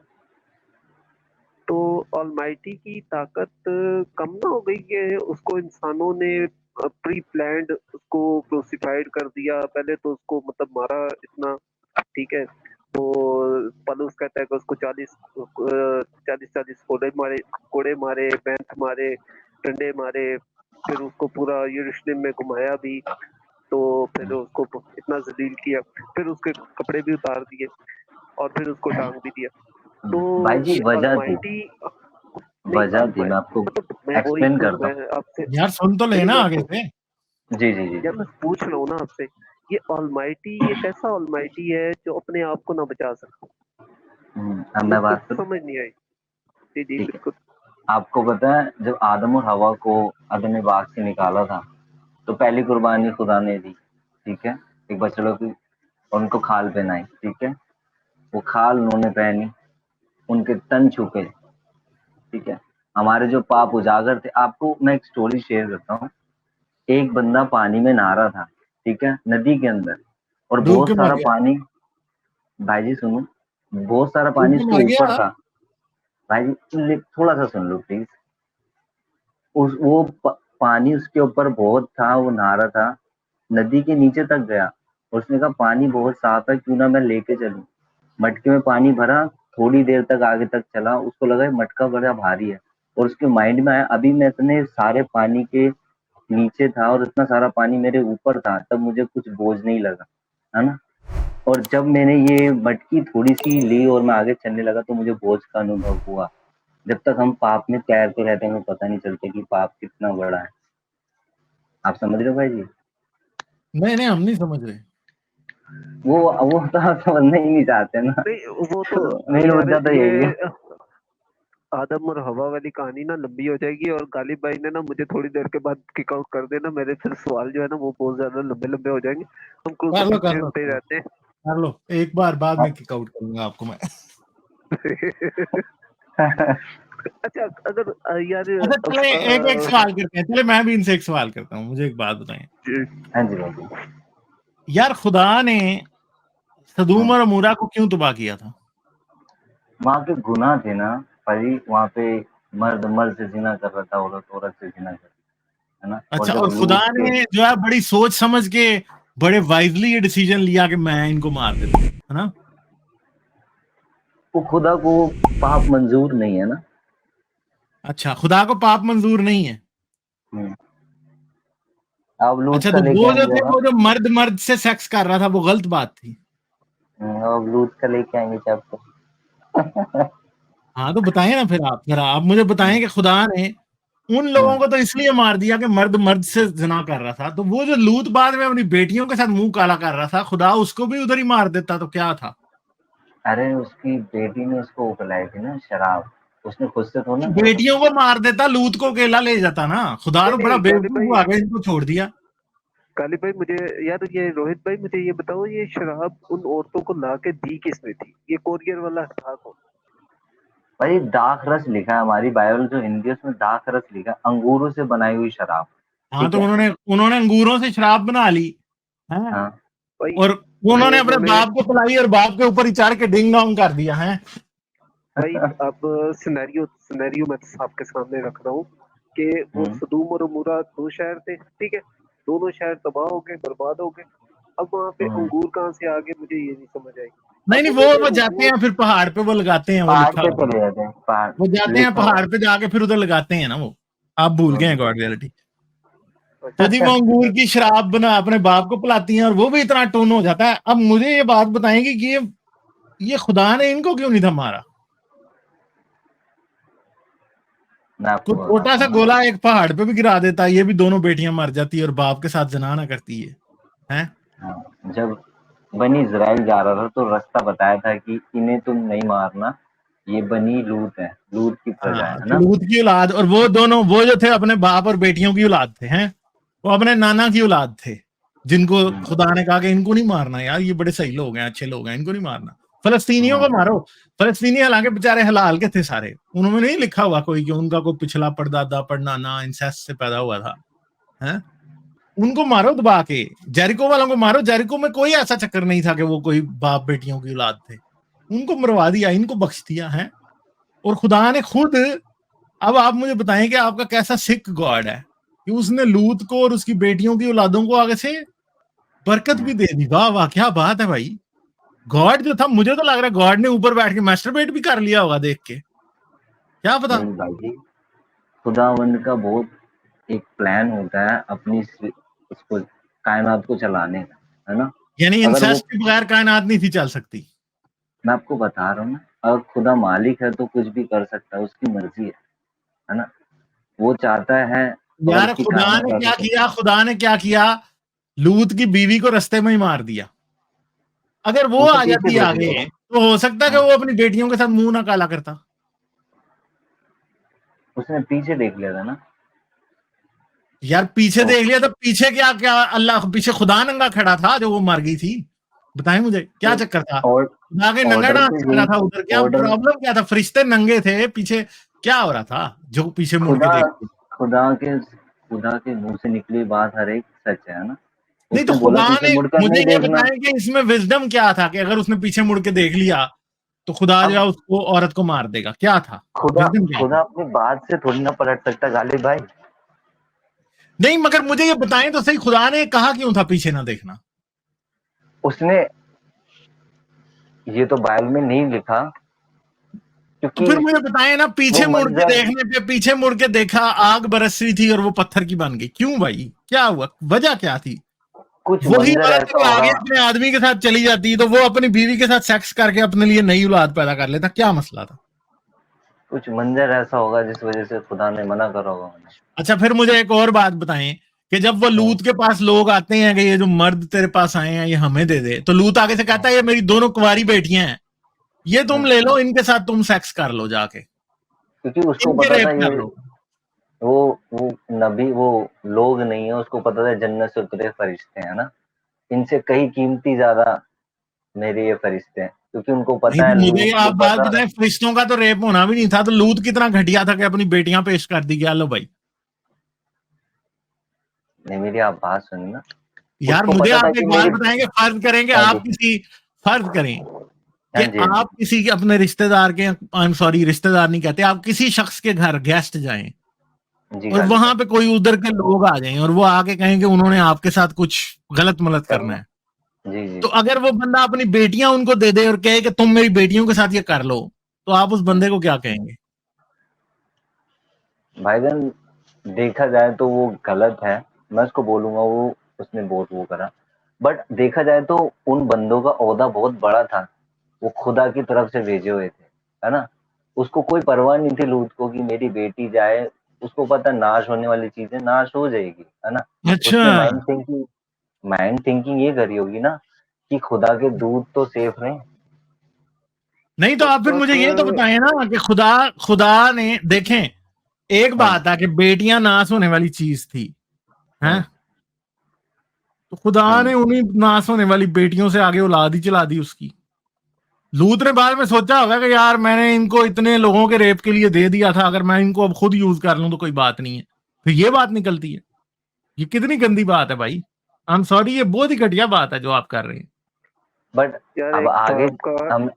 तो ऑलमाइटी की ताकत कम ना हो गई कि उसको इंसानों ने प्री प्लान्ड उसको क्रूसिफाइड कर दिया? पहले तो उसको मतलब मारा इतना, ठीक है, तो पलूस कहता है कि उसको 40 कोड़े मारे, बैंथ मारे, डंडे मारे, फिर उसको पूरा यरूशलेम में घुमाया भी, तो फिर उसको इतना जलील किया, फिर उसके कपड़े भी उतार दिए और फिर उसको टांग भी दिया। तो भाई जी ये ऑलमाइटी नहीं, वजह थी, मैं आपको मैं वही एक्सप्लेन पूछ, करता मैं हूँ। आपसे, यार सुन तो नहीं लेना मैं आगे से। जी जी जी यार जी। मैं पूछ रहा हूँ ना आपसे, ये ऑलमाइटी ये कैसा ऑलमाइटी है जो अपने आप को ना बचा सके? अब मैं मुझको बात करूँ, समझ नहीं आई। जी जी ठीक है। बिल्कुल। आपको पता है जब आदम और हवा को अदम ने बाग से निकाला था, तो पहली कुर्बानी खुदा ने दी, ठीक है, एक बछड़ों की, और उनको खाल पहनाई, ठीक है। वो खाल उन्होंने पहनी, उनके तन छुपे, ठीक है। हमारे जो पाप उजागर थे, आपको मैं एक स्टोरी शेयर करता हूँ। एक बंदा पानी में नहा रहा था, ठीक है, नदी के अंदर, और डूब बहुत के मर सारा गया? पानी, भाई जी सुनो, बहुत सारा डूब पानी के उसके मर ऊपर गया? था। भाई जी थोड़ा सा सुन लो प्लीज। पानी उसके ऊपर बहुत था, वो नहा रहा था, नदी के नीचे तक गया, उसने कहा पानी बहुत साफ है, क्यों ना मैं लेके चलूं। मटके में पानी भरा, थोड़ी देर तक आगे तक चला, उसको लगा ये मटका बड़ा भारी है, और उसके माइंड में आया अभी मैं इतने सारे पानी के नीचे था और इतना सारा पानी मेरे ऊपर था, तब मुझे कुछ बोझ नहीं लगा, है ना। और जब मैंने ये मटकी थोड़ी सी ली और मैं आगे चलने लगा तो मुझे बोझ का अनुभव हुआ। जब तक हम पाप में तैरते रहते हैं हमें पता नहीं चलता कि पाप कितना बड़ा है। आप समझ रहे हो भाई जी? नहीं नहीं, हम नहीं समझ रहे। वो तो आप समझना ही नहीं चाहते ना। नहीं वो तो तो मेन यार मुद्दा तो यही है। ये आदम और हवा वाली कहानी ना लंबी हो जाएगी, और गालिब भाई ने ना मुझे थोड़ी देर के बाद किक आउट कर देना, मेरे फिर सवाल जो है ना वो बहुत ज्यादा लंबे लंबे हो जाएंगे। हम कर लो कर क्रूसिफिक्शन लो पे कर लो रहते कर लो, एक बार बाद में किक आउट करूंगा आपको मैं। हैं। अच्छा, अगर यार अच्छा चले, एक एक सवाल करते हैं, चले मैं भी इनसे एक सवाल करता हूँ, मुझे एक बात बताएं। हाँ जी भाई जी। यार खुदा ने सदूम हम्म, और अमूरा को क्यों तबाह किया था? वहाँ पे गुनाह थे ना भाई, वहाँ पे मर्द मर्द से जिना कर रहा था, औरत औरत से जिना कर रही, है ना। और अच्छा, जब और खुदा लूट के, ने जो है बड़ी सोच समझ के बड़े वाइजली ये डिसीजन लिया कि मैं इनको मार देता हूं, है ना? वो खुदा को पाप मंजूर नहीं है ना। अच्छा, खुदा को पाप मंजूर नहीं है। हम्म। अब लूत अच्छा, का तो लेके वो जो आएंगे थे, ना। वो जो मर्द मर्द से सेक्स कर रहा था, वो गलत बात थी। अब लूत का लेके आएंगे चैप्टर। हाँ, तो बताएं ना फिर आप, जरा आप मुझे बताएं कि खुदा ने उन लोगों को तो इसलिए मार दिया कि मर्द मर्द से जना कर रहा था, तो वो जो लूत बाद में अपनी बेटियों के साथ मुंह काला कर रहा था, खुदा उसको भी उधर ही मार देता तो क्या था? अरे उसकी बेटी ने उसको वो पिलाई थी ना शराब, उसने खुद से थोड़ा ना किया था। बेटियों को मार देता, लूत को अकेला ले जाता ना। खुदा नहीं तो बड़ा नहीं गालिब बेवकूफ भाई, आ गया, इनको छोड़ दिया। गालिब भाई मुझे यार, ये रोहित भाई मुझे ये बताओ, ये शराब उन औरतों को ला के दी किसने थी? ये कोरियर वाला था कौन? भाई दाख रस लिखा है, हमारी बाइबल जो हिंदी है उसमें दाख रस लिखा है, अंगूरों से बनाई हुई शराब। हाँ, ठीक तो है। उन्होंने उन्होंने अंगूरों से शराब बना ली है, हाँ भाई और वो उन्होंने अपने उन्होंने, बाप को पिलाई और बाप के ऊपर ही चढ़ के डिंग डोंग कर दिया है। भाई अब सिनेरियो सिनेरियो मैं आपके सामने रख रहा हूँ कि वो हम्म, सदूम और अमूरा दो शहर थे, ठीक है? दोनों शहर तबाह हो गए, बर्बाद हो गए। अब वहां पे हम्म। अंगूर कहाँ से आ गए, मुझे ये नहीं समझ आई। नहीं अब नहीं, उन्होंने वो जाते अंगूर, हैं फिर पहाड़ पे, वो लगाते हैं, वो पहाड़ लिखा पे हुआ है। चले जाते हैं, पहाड़ वो जाते हैं लिखा हुआ पहाड़ पे, जाके फिर उधर लगाते हैं ना वो। आप भूल गए है। हैं गॉड रियलिटी। तो जी वो अंगूर की शराब बना अपने बाप को पिलाती हैं और वो भी इतना टोन हो जाता है। अब मुझे ये बात बताएंगे कि ये खुदा ने इनको क्यों नहीं था मारा? मैं तो आपको छोटा बताता सा हूँ ना। गोला एक पहाड़ पे भी गिरा देता, ये भी दोनों बेटियां मर जाती और बाप के साथ जना ना करती है? हाँ, जब बनी इज़राइल जा रहा था तो रास्ता बताया था कि इन्हें तुम नहीं मारना, ये बनी लूत है, लूत की प्रजा हाँ, है तो ना। लूत की औलाद, और वो दोनों, वो जो थे अपने बाप और बेटियों की औलाद थे हैं, वो अपने नाना की औलाद थे, जिनको हम्म, खुदा ने कहा कि इनको नहीं मारना यार, ये बड़े सही लोग हैं, अच्छे लोग हैं, इनको नहीं मारना। फलस्तीनियों को हम्म, मारो। फलस्तीनी हालांकि बेचारे हलाल के थे सारे, उन्होंने नहीं लिखा हुआ कोई कि उनका कोई पिछला परदादा परनाना इंसेस्ट से पैदा हुआ था है। उनको मारो दबा के, जेरिको वालों को मारो। जेरिको में कोई ऐसा चक्कर नहीं था कि वो कोई बाप बेटियों की औलाद थे, उनको मरवा दिया, इनको बख्श दिया है। और खुदा ने खुद, अब आप मुझे बताएं कि आपका कैसा सिख गॉड है कि उसने लूत को और उसकी बेटियों की औलादों को आगे से बरकत भी दे दी। वाह वाह, क्या बात है भाई। गॉड जो था, मुझे तो लग रहा है गॉड ने ऊपर बैठ के मास्टरबेट भी कर लिया होगा देख के, क्या पता। नहीं भाई जी, खुदावंद का बहुत एक प्लान होता है अपनी उसको कायनात को चलाने का, है ना। यानी अगर वो, इंसेस्ट के बगैर कायनात नहीं थी चल सकती। मैं आपको बता रहा हूँ ना, अगर खुदा मालिक है तो कुछ भी कर सकता है, उसकी मर्जी है ना। वो चाहता है अगर यार उसकी खुदा ने कायनात क्या ऐसे किया, खुदा ने क्या किया, लूत की बीवी को रास्ते में ही मार दिया। अगर वो उसे आ पीछे जाती देख आगे, लेगा। तो हो सकता है कि हाँ, वो अपनी बेटियों के साथ मुंह ना काला करता। उसने पीछे देख लिया था ना। यार पीछे तो देख लिया तो पीछे क्या क्या, अल्लाह पीछे खुदा नंगा खड़ा था जो वो मर गई थी? बताएं मुझे क्या तो चक्कर था? और खुदा के नंगा ऑर्डर डांस तो कर रहा यही, था उधर, क्या ऑर्डर, प्रॉब्लम क्या था? फरिश्ते नंगे थे पीछे, क्या हो रहा था जो पीछे मुड़ के खुदा देखते? खुदा के मुंह से निकली बात हर एक सच है ना। नहीं तो उसने बोला खुदा पीछे ने, मुड़कर मुझे नहीं ये देखना। बताएं कि इसमें विजडम क्या था कि अगर उसने पीछे मुड़ के देख लिया तो खुदा जो है अब उसको, औरत को मार देगा? क्या था खुदा विजडम, क्या खुदा था? अपनी बात से थोड़ी ना पलट सकता गालिब भाई। नहीं मगर मुझे ये बताएं तो सही, खुदा ने कहा क्यों था पीछे ना देखना? उसने ये तो बाइबल में नहीं लिखा, तो क्योंकि फिर मुझे बताएं ना, वो पीछे मुड़ के मंजर, देखने पे, पीछे मुड़ के देखा आग बरस रही थी और वो पत्थर की बन गई, क्यों भाई? क्या हुआ, वजह क्या थी? कुछ वही मंजर औरत ऐसा अगर होगा, आगे अपने आदमी के साथ चली जाती तो वो अपनी बीवी के साथ सेक्स करके अपने लिए नई औलाद पैदा कर लेता, क्या मसला था? कुछ मंजर ऐसा होगा जिस वजह से खुदा ने मना करा होगा उन्हें। अच्छा, फिर मुझे एक और बात बताएं कि जब वो हम्म, लूत के पास लोग आते हैं कि ये जो मर्द तेरे पास आए हैं ये हमें दे दे, तो लूत आगे से कहता है ये मेरी दोनों कुंवारी बेटियां हैं, ये तुम हम्म। ले लो, इनके साथ तुम सेक्स कर लो जाके, क्योंकि उसको इनके पता था रेप ये कर लो। वो वो नबी, वो लोग नहीं है, उसको पता था जन्नत से उतरे फरिश्ते हैं ना, इनसे कहीं कीमती ज्यादा मेरे ये फरिश्ते हैं, क्योंकि उनको नहीं पता तो है मुझे लूत को आप बात पता है। बताएं, फरिश्तों का तो रेप होना भी नहीं था, तो लूत कितना घटिया था कि अपनी बेटियां पेश कर दी गया, लो भाई। नहीं मेरी आप बात सुनी ना, यार उसको मुझे पता था आप कि एक बात मेरी, बताएंगे, फर्ज करेंगे हाँ जी, आप किसी, फर्ज करें कि हाँ जी, हाँ जी, आप किसी के अपने रिश्तेदार के, आई एम सॉरी रिश्तेदार नहीं कहते, आप किसी शख्स के घर गेस्ट जाएं जी और गालिब वहां भाई पे कोई उधर के लोग आ जाएं और वो आके कहें कि उन्होंने आपके साथ कुछ गलत मलत करना है, जी जी तो अगर वो बंदा अपनी बेटियां उनको दे दे और कहे कि तुम मेरी बेटियों के साथ ये कर लो, तो आप उस बंदे को क्या कहेंगे? भाईजान देखा जाए तो वो गलत है, मैं उसको बोलूंगा वो उसने बहुत वो करा, बट देखा जाए तो उन बंदों का ओहदा बहुत बड़ा था, वो खुदा की तरफ से भेजे हुए थे, है ना। उसको कोई परवाह नहीं थी लूत को कि मेरी बेटी जाए, उसको पता नाश होने वाली चीजें नाश हो जाएगी, है ना। अच्छा, उसने माइंड थिंकिंग ये करी होगी ना कि खुदा के दूत तो सेफ रहे। नहीं तो आप फिर मुझे ये तो बट बताएं ना कि खुदा खुदा ने देखें, एक हाँ बात है कि बेटियां नाश होने वाली चीज थी, हैं, हम्म तो खुदा हम्म ने उन्हीं नाश होने वाली बेटियों से आगे औलाद ही चला दी उसकी। लूत ने बाद में सोचा होगा कि यार मैंने इनको इतने लोगों के रेप के लिए दे दिया था, अगर मैं इनको अब खुद यूज कर लूं तो कोई बात नहीं है। फिर ये बात निकलती है। ये कितनी गंदी बात है भाई। आई एम सॉरी, ये बहुत ही घटिया बात है जो आप कर रहे हैं। बट यार अब एक आगे बाप का हम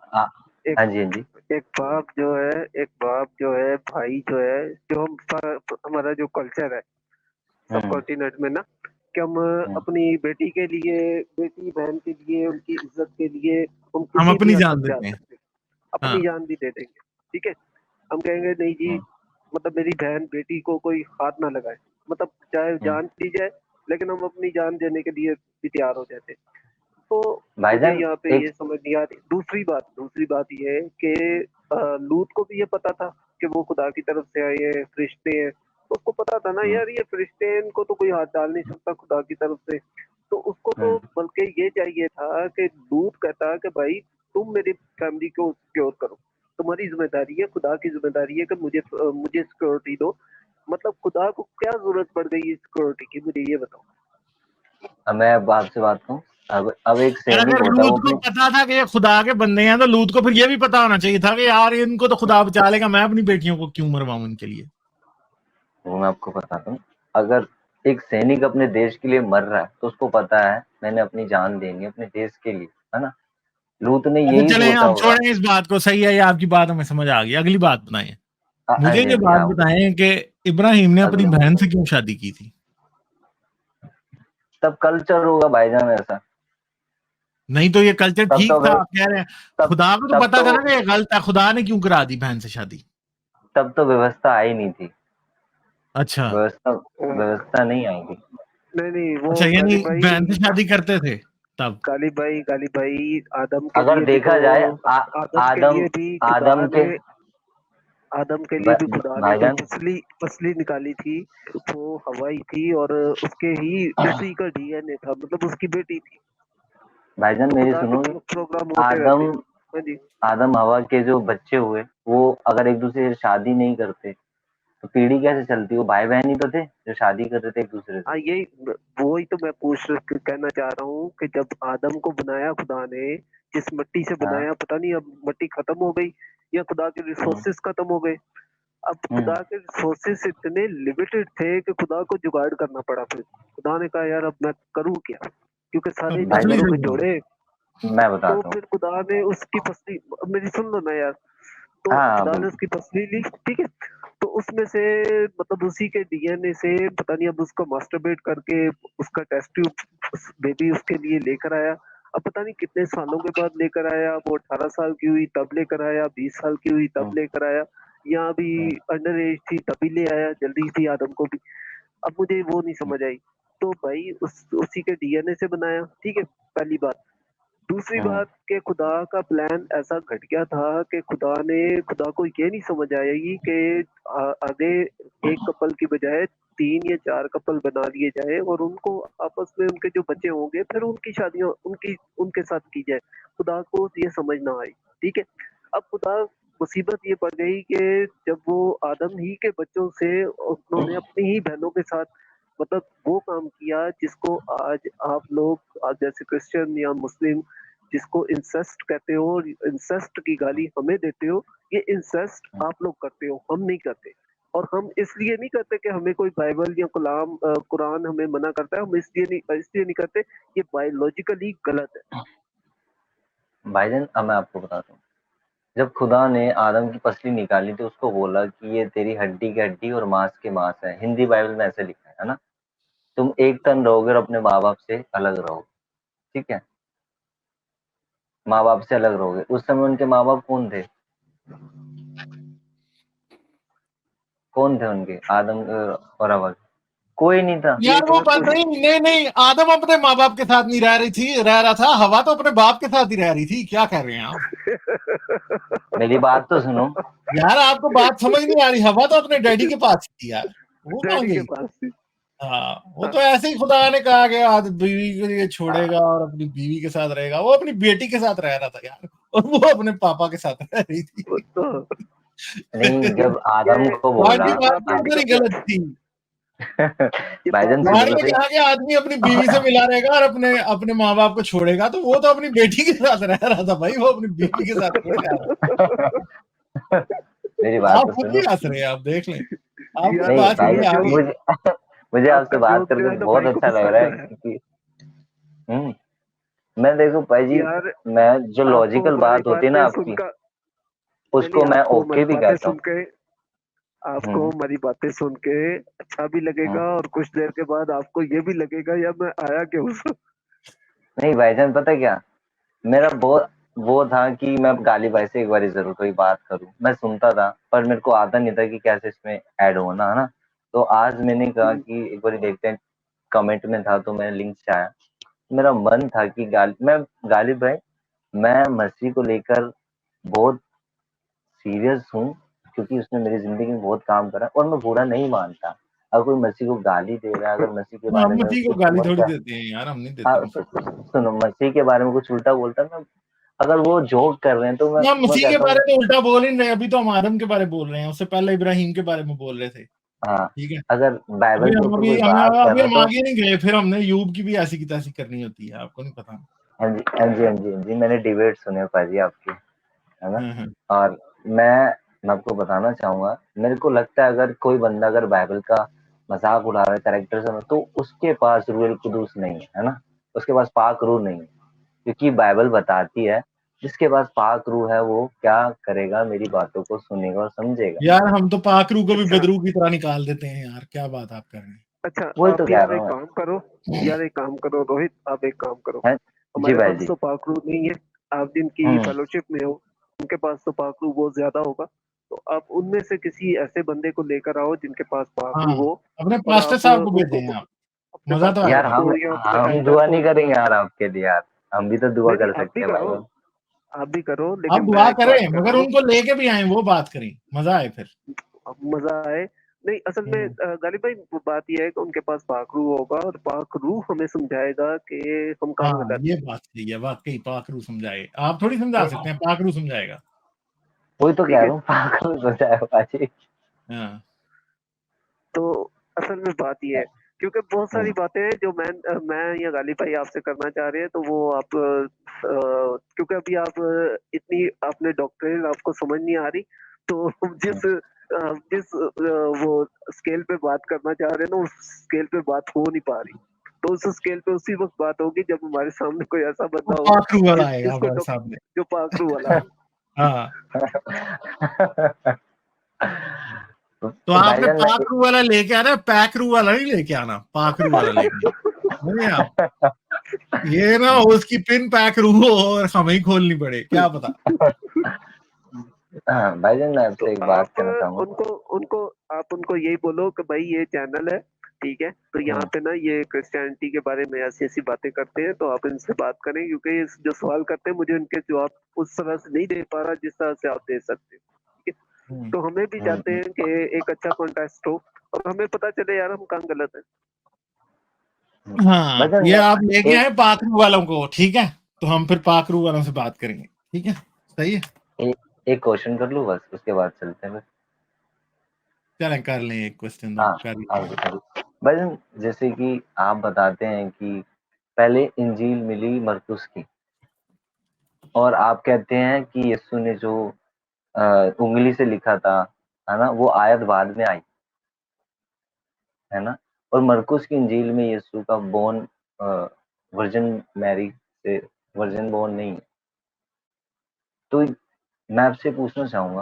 एक हाँ जी हाँ जी एक बाप जो है, एक बाप जो है, भाई जो है, जो हमारा जो कल्चर है सब हम्म कॉन्टिनेंट में ना, कि हम हम्म अपनी बेटी के लिए, बेटी बहन के लिए, उनकी इज्जत के लिए हम हम किसी भी अपनी हद जान तक जा देते हैं। सकते हैं, अपनी हाँ। जान भी दे देंगे। ठीक है, हम कहेंगे नहीं जी, हम्म मतलब मेरी बहन बेटी को कोई हाथ ना लगाए, मतलब चाहे हम्म जान दी जाए, लेकिन हम अपनी जान देने के लिए भी तैयार हो जाते हैं। तो मुझे भाईजान यहाँ पे एक ये समझ नहीं आ रही। दूसरी बात ये है कि लूत को भी ये पता था कि वो खुदा की तरफ से आए हैं, फरिश्ते हैं, तो उसको पता था ना हम्म यार ये फरिश्ते हैं, इनको तो कोई हाथ डाल नहीं सकता खुदा की तरफ से। तो उसको तो हम्म बल्कि ये चाहिए था कि लूत कहता कि भाई तुम मेरी फैमिली को सिक्योर करो, तुम्हारी जिम्मेदारी है, खुदा की जिम्मेदारी है कि मुझे सिक्योरिटी दो। मतलब खुदा को क्या जरूरत पड़ गई सिक्योरिटी की, मुझे ये बताओ। अब मैं अब आपसे बात करूं, अब एक और सैनिक अगर होता है लूत वो को अपनी पता था कि ये खुदा के बंदे हैं, तो लूत को फिर ये भी पता होना चाहिए था कि यार इनको तो खुदा बचा लेगा, मैं अपनी बेटियों को क्यों मरवाऊं इनके लिए। वो मैं आपको बताता हूँ, अगर एक सैनिक अपने देश के लिए मर रहा है तो उसको पता है मैंने अपनी जान देनी है अपने देश के लिए, है ना। लूत ने अच्छा यही चलें, सोचा अब होगा। छोड़ें इस बात को, सही है, ये आपकी बात हमें समझ आ गई। अगली बात बताएं, हाँ मुझे जी ये हाँ जी बात आप बताएं कि इब्राहिम ने अपनी अगले बहन से क्यों शादी की थी? तब कल्चर होगा भाईजान ऐसा। नहीं तो ये कल्चर तब ठीक तो था, वे- आप कह रहे हैं। तब खुदा को तो तब पता तो था ना कि ये गलत है, खुदा ने क्यों करा दी बहन से शादी? तब तो व्यवस्था आई नहीं थी, अच्छा। व्यवस्था अ, व्यवस्था नहीं आई थी। नहीं नहीं, वो अच्छा, यानी गालिब भाई, बहन से शादी करते थे तब? गालिब भाई आदम के अगर लिए भी तो, देखा जाए आदम के आदम लिए भी खुदा आदम ने के आदम के लिए भी खुदा ने जो भाईजान पसली पसली निकाली थी, वो हवाई थी, और उसके ही उसी का डीएनए था, मतलब उसकी बेटी थी। भाईजान तो मेरी खुदा के सुनोगे। प्रोग्राम होते रहते आदम हैं। हाँ जी। आदम हवा के जो बच्चे हुए वो अगर एक दूसरे से शादी नहीं करते तो पीढ़ी कैसे चलती, वो भाई बहन ही तो थे जो शादी कर रहे थे एक दूसरे से। हाँ यही, वही तो मैं कहना चाह रहा हूँ कि जब आदम को बनाया खुदा ने, जिस मिट्टी से हाँ बनाया, पता नहीं अब मिट्टी खत्म हो गई या खुदा के हम्म रिसोर्सेस खत्म हो गए। अब हम्म खुदा के रिसोर्सेस इतने लिमिटेड थे कि खुदा को जुगाड़ करना पड़ा। फिर खुदा ने कहा यार अब मैं करूँ क्या, क्योंकि सारे पसली भाईजान जानवरों से में जोड़ा। जोड़े। मैं तो बताता हूँ। फिर खुदा ने उसकी पसली, मेरी सुन लो ना यार, तो हाँ खुदा ने बिल्कुल। उसकी पसली ली, ठीक है। तो उसमें से, मतलब उसी के डीएनए से, पता नहीं अब उसको मास्टरबेट करके उसका टेस्ट ट्यूब बेबी उसके लिए लेकर आया। अब पता नहीं कितने सालों के बाद लेकर आया, वो 18 साल की हुई तब लेकर आया, 20 साल की हुई तब हम्म लेकर आया, या अभी हम्म अंडर एज थी तभी ले आया, जल्दी थी आदम को भी। अब मुझे वो नहीं समझ आई। तो भाई उसी के डीएनए से बनाया, ठीक है, पहली बात। दूसरी हम्म बात के खुदा का प्लान ऐसा घट गया था कि खुदा को ये नहीं समझ आएगी कि आगे एक कपल की बजाय 3 या 4 कपल बना लिए जाए, और उनको आपस में उनके जो बच्चे होंगे फिर उनकी शादियां उनके साथ की जाए। खुदा को ये समझ ना आई, ठीक है। अब खुदा, मुसीबत ये पड़ गई कि जब वो आदम ही के बच्चों से उन्होंने अपनी ही बहनों के साथ, मतलब वो काम किया जिसको आज आप लोग, आज जैसे क्रिश्चियन या मुस्लिम, जिसको इंसेस्ट कहते हो, और इंसेस्ट की गाली हमें देते हो, ये इंसेस्ट आप लोग करते हो, हम नहीं करते। और हम इसलिए नहीं करते कि हमें कोई बाइबल या कुरान हमें मना करता है, हम इसलिए नहीं करते, ये बायोलॉजिकली गलत है। भाईजान अब मैं आपको बताता हूँ, जब खुदा ने आदम की पसली निकाली तो उसको बोला कि ये तेरी हड्डी की हड्डी और मांस के मांस है। हिंदी बाइबल में ऐसे लिखा है ना? तुम एक तन रहोगे और अपने माँ-बाप से अलग रहोगे, ठीक है? माँ-बाप से अलग रहोगे। उस समय उनके माँ-बाप कौन थे? कौन थे उनके? आदम और हव्वा? कोई नहीं था। यार वो बात नहीं, नहीं नहीं, आदम अपने माँ बाप के साथ नहीं रह रहा था, हवा तो अपने बाप के साथ ही रह रही थी। क्या कह रहे हैं आप? मेरी बात तो सुनो। यार आपको बात समझ नहीं आ रही। हवा तो अपने डैडी के पास थी यार, वो कहाँ डैडी के गई? पास थी। हाँ, वो तो ऐसे ही खुदा ने कहा कि आज बीवी के लिए छोड़ेगा और अपनी बीवी के साथ रहेगा। वो अपनी बेटी के साथ रह रहा था यार, और वो अपने पापा के साथ रह रही थी। वो तो नहीं, जब आदम ये को बोला बाकी बात तो बेटी उधर का ही प्यार, गलत थी। ये भाईजान बाप सुनो यार तो ने सही। कहा कि आदमी अपनी बीवी से मिला रहेगा और अपने अपने माँ बाप को छोड़ेगा, तो वो तो अपनी बेटी के साथ रह रहा था भाई, वो अपनी बीवी के साथ थोड़ी रह रहा मेरी था। बात आप तो खुद ही सुनो। हंस रहे हैं, आप देख लें, आपको यार नहीं बात समझ ये में आ भाईजान, रही जोक, है। मुझे मुझे आपका आपसे बात जोक जो करके है ना बहुत भाई को अच्छा लग पसंद रहा है आया। क्योंकि मैं देखो भाई जी, यार मैं जो आपको लॉजिकल हमारी बात होती है ना बातें आपकी, सुनकर, नहीं उसको मैं आपको ओके हमारी भी बातें कहता सुन हूँ। के, आपको हम्म हमारी बातें सुन के अच्छा भी लगेगा, हम्म। और कुछ देर के बाद आपको ये भी लगेगा यार मैं आया क्यों। नहीं भाईजान, पता क्या, मेरा बहुत वो था कि मैं गाली भाई से एक बार जरूर कोई बात करूं। मैं सुनता था पर मेरे को आता नहीं था कि कैसे इसमें ऐड होना है ना। तो आज मैंने कहा कि एक बार देखते हैं। कमेंट में था तो मैंने लिंक से आया। मेरा मन था कि गालिब भाई, मैं मसीह को लेकर बहुत सीरियस हूँ क्योंकि उसने मेरी जिंदगी में बहुत काम करा और मैं बुरा नहीं मानता। अगर कोई मसीह को गाली दे रहा है, अगर मसीह के हम बारे में मसीह को कुछ गाली थोड़ी बोलता है, देते हैं यार, हम नहीं देते मसीह को। सुनो, मसीह के बारे में कुछ उल्टा बोलता है, मैं अगर वो जोक कर रहे हैं तो हम मैं मसीह के कहता बारे हूँ में उल्टा बोल ही नहीं रहे, अभी तो हम आदम के बारे में बोल रहे हैं, उससे पहले इब्राहिम के बारे में बोल रहे थे। हाँ। ठीक है, अगर बाइबल अभी के हम ऊपर अभी कोई हम बात कर अभी रहा है हम तो आगे नहीं गए, फिर हमने यूब की भी ऐसी की तैसी करनी होती है, आपको नहीं पता। हाँ जी हाँ जी हाँ जी हाँ जी, मैंने डिबेट सुने पाजी आपके, है ना? हाँ हाँ और मैं आपको बताना चाहूंगा, मेरे को लगता है अगर कोई बंदा अगर बाइबल का मजाक उड़ा रहा है कैरेक्टर से, तो उसके पास रूह कुदूस नहीं है ना? उसके पास पाक रूह नहीं है। क्योंकि बाइबल बताती है जिसके पास पाक रूह है वो क्या करेगा, मेरी बातों को सुनेगा और समझेगा। यार, हम तो पाखरू को भी अच्छा बदरू की तरह निकाल देते हैं यार, क्या बात आप कर रहे हैं। अच्छा, वही तो आप कह यार रहा एक हूँ काम करो, यार एक काम करो रोहित, आप एक काम करो, मैं। है जी हमारे भाई पास जी। तो पाखरू नहीं है, आप जिनकी हम्म फेलोशिप में हो उनके पास तो पाखरू बहुत ज्यादा होगा। तो आप उनमें से किसी ऐसे बंदे को लेकर आओ जिनके पास पाखरू हाँ, हो, अपने और पास्टर आप साहब को भेजें उनको आप, अपने मजा तो पास्टर यार आएगा। को या अपने हम एल्डर दुआ को। नहीं करेंगे यार आपके लिए यार, हम भी तो दुआ नहीं नहीं, कर आप भी सकते हैं करो, भाई। आप भी करो, आप लेकिन मैं दुआ एक बात करें, कह रहा मगर हूँ, उनको लेके भी आए, वो बात करें, मजा आए फिर। अब मजा आए। नहीं असल में हम्म, गालिब भाई वो बात यह है कि उनके पास पाखरू होगा, और पाखरू हमें समझाएगा कि हम कहाँ हाँ, गलत ये है। बात सही है, वाकई पाखरू समझाए, आप थोड़ी समझा सकते हैं, पाखरू समझाएगा। वही तो कह ठीक है, रहा हूँ, पागल सोचा है बाजी। हाँ तो असल में बात ये है, क्योंकि बहुत सारी हम्म बातें हैं जो मैं या गालिब भाई आपसे करना चाह रहे हैं, तो वो आप क्योंकि अभी आप इतनी आपने डॉक्टरेट आपको समझ नहीं आ रही, तो हम्म। वो स्केल पे बात करना चाह रहे हैं ना, उस स्केल पे बात हो नहीं पा रही। तो उस स्केल पे उसी वक्त बात होगी जब हमारे सामने कोई ऐसा वो बंदा हो पाखरू वाला आएगा जिसको हमारे सामने। जो पाखरू वाला हो। हाँ, तो तो आपने भाईजान मैं पाखरू वाला लेके आना, पैकरू वाला नहीं लेके आना, पाखरू वाला लेके आना, समझे आप? ये ना उसकी पिन पैकरू हो और हमें ही खोलनी पड़े, क्या पता। हाँ भाईजान, मैं तो आपसे एक बात आप कहना चाहूंगा। उनको उनको आप उनको यही बोलो कि भाई ये चैनल है, ठीक है, तो यहाँ हम्म पे ना ये क्रिश्चियनिटी के बारे में ऐसी ऐसी बातें करते हैं, तो आप इनसे बात करें, क्योंकि ये जो सवाल करते हैं मुझे उनके जवाब उस तरह से नहीं दे पा रहा जिस तरह से आप दे सकते हैं। ठीक है, हम्म, तो हमें भी चाहते हम्म। हैं कि एक अच्छा कॉन्टेस्ट हो, और हमें पता चले यार हम कहाँ गलत है। हाँ, भाईजान ये मैं आप लेके एक आए पाखरू वालों को, ठीक है, तो हम फिर पाखरू वालों से बात करेंगे, ठीक है, सही है। एक एक क्वेश्चन कर लूँ बस, उसके बाद चलते हैं फिर। चलें कर लें, एक क्वेश्चन तो हाँ कर ही हाँ लें। जी, हाँ जी। भाईजान जैसे कि आप बताते हैं कि पहले इंजील मिली मरकुस की, और आप कहते हैं कि यीशु ने जो उंगली से लिखा था, है ना, वो आयत बाद में आई, है ना? और मरकुस की इंजील में यीशु का बोर्न वर्जिन मैरी से वर्जिन बोर्न नहीं है। तो मैं आपसे पूछना चाहूंगा,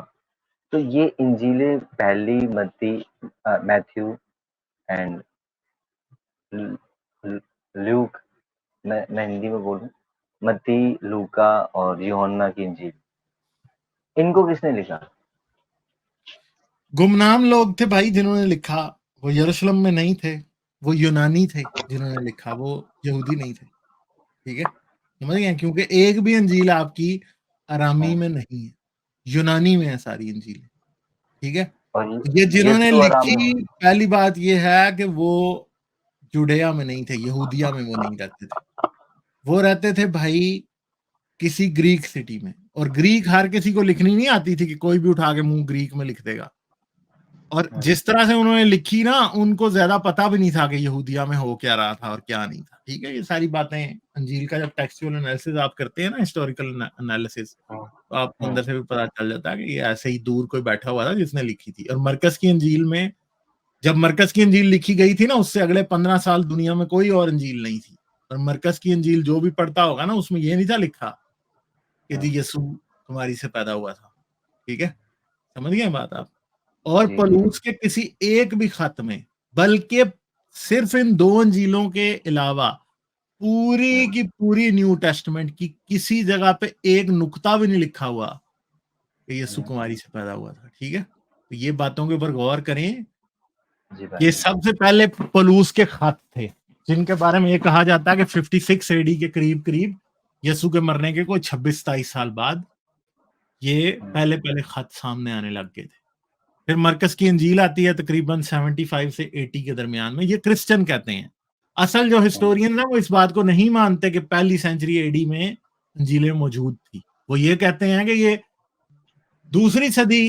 तो ये इंजीलें पहली, मत्ती, मैथ्यू एंड ल्यूक, मैं हिंदी में बोलूं, मत्ती, लूका और यूहन्ना की इंजील, इनको किसने लिखा? गुमनाम लोग थे भाई जिन्होंने लिखा, वो यरूशलेम में नहीं थे, वो यूनानी थे जिन्होंने लिखा, वो यहूदी नहीं थे। ठीक है, समझ गए? क्योंकि एक भी अंजील आपकी अरामी में नहीं है, यूनानी में है सारी अंजील। ठीक है, और ये जिन्होंने यीशु आराम लिखी, पहली बात ये है कि वो जुडेया में नहीं थे, यहूदिया में वो नहीं रहते थे, वो रहते थे भाई किसी ग्रीक सिटी में। और ग्रीक हर किसी को लिखनी नहीं आती थी कि कोई भी उठा के मुंह ग्रीक में लिख देगा। और जिस तरह से उन्होंने लिखी ना, उनको ज्यादा पता भी नहीं था कि यहूदिया में हो क्या रहा था और क्या नहीं था। ठीक है, ये सारी बातें अंजील का जब टेक्सचुअल एनालिसिस आप करते हैं ना, हिस्टोरिकल एनालिसिस, तो आपको अंदर से भी पता चल जाता है कि ये ऐसे ही दूर कोई बैठा हुआ था जिसने लिखी थी। और मरकस की अंजील में, जब मरकस की अंजील लिखी गई थी ना, उससे अगले 15 साल दुनिया में कोई और अंजील नहीं थी। और मरकस की अंजील जो भी पढ़ता होगा ना, उसमें ये नहीं था लिखा कि जी यीशु कुमारी से पैदा हुआ था। ठीक है, समझ गए बात आप? और जी, पलूस के किसी एक भी खत में, बल्कि सिर्फ इन 2 अंजीलों के अलावा पूरी की पूरी न्यू टेस्टमेंट की किसी जगह पे एक नुक्ता भी नहीं लिखा हुआ कि यीशु कुमारी से पैदा हुआ था। ठीक है, तो ये बातों के ऊपर गौर करें। जी ये भाई, सबसे पहले पलूस के खत थे, जिनके बारे में ये कहा जाता है कि 56 एडी के करीब करीब, यीशु के मरने के कोई 26-27 साल बाद, ये पहले पहले खत सामने आने लग गए थे। फिर मरकस की अंजील आती है तकरीबन 75 से 80 के दरमियान में, ये क्रिश्चियन कहते हैं। असल जो हिस्टोरियन है वो इस बात को नहीं मानते कि पहली सेंचुरी एडी में अंजीलें मौजूद थी। वो ये कहते हैं कि ये दूसरी सदी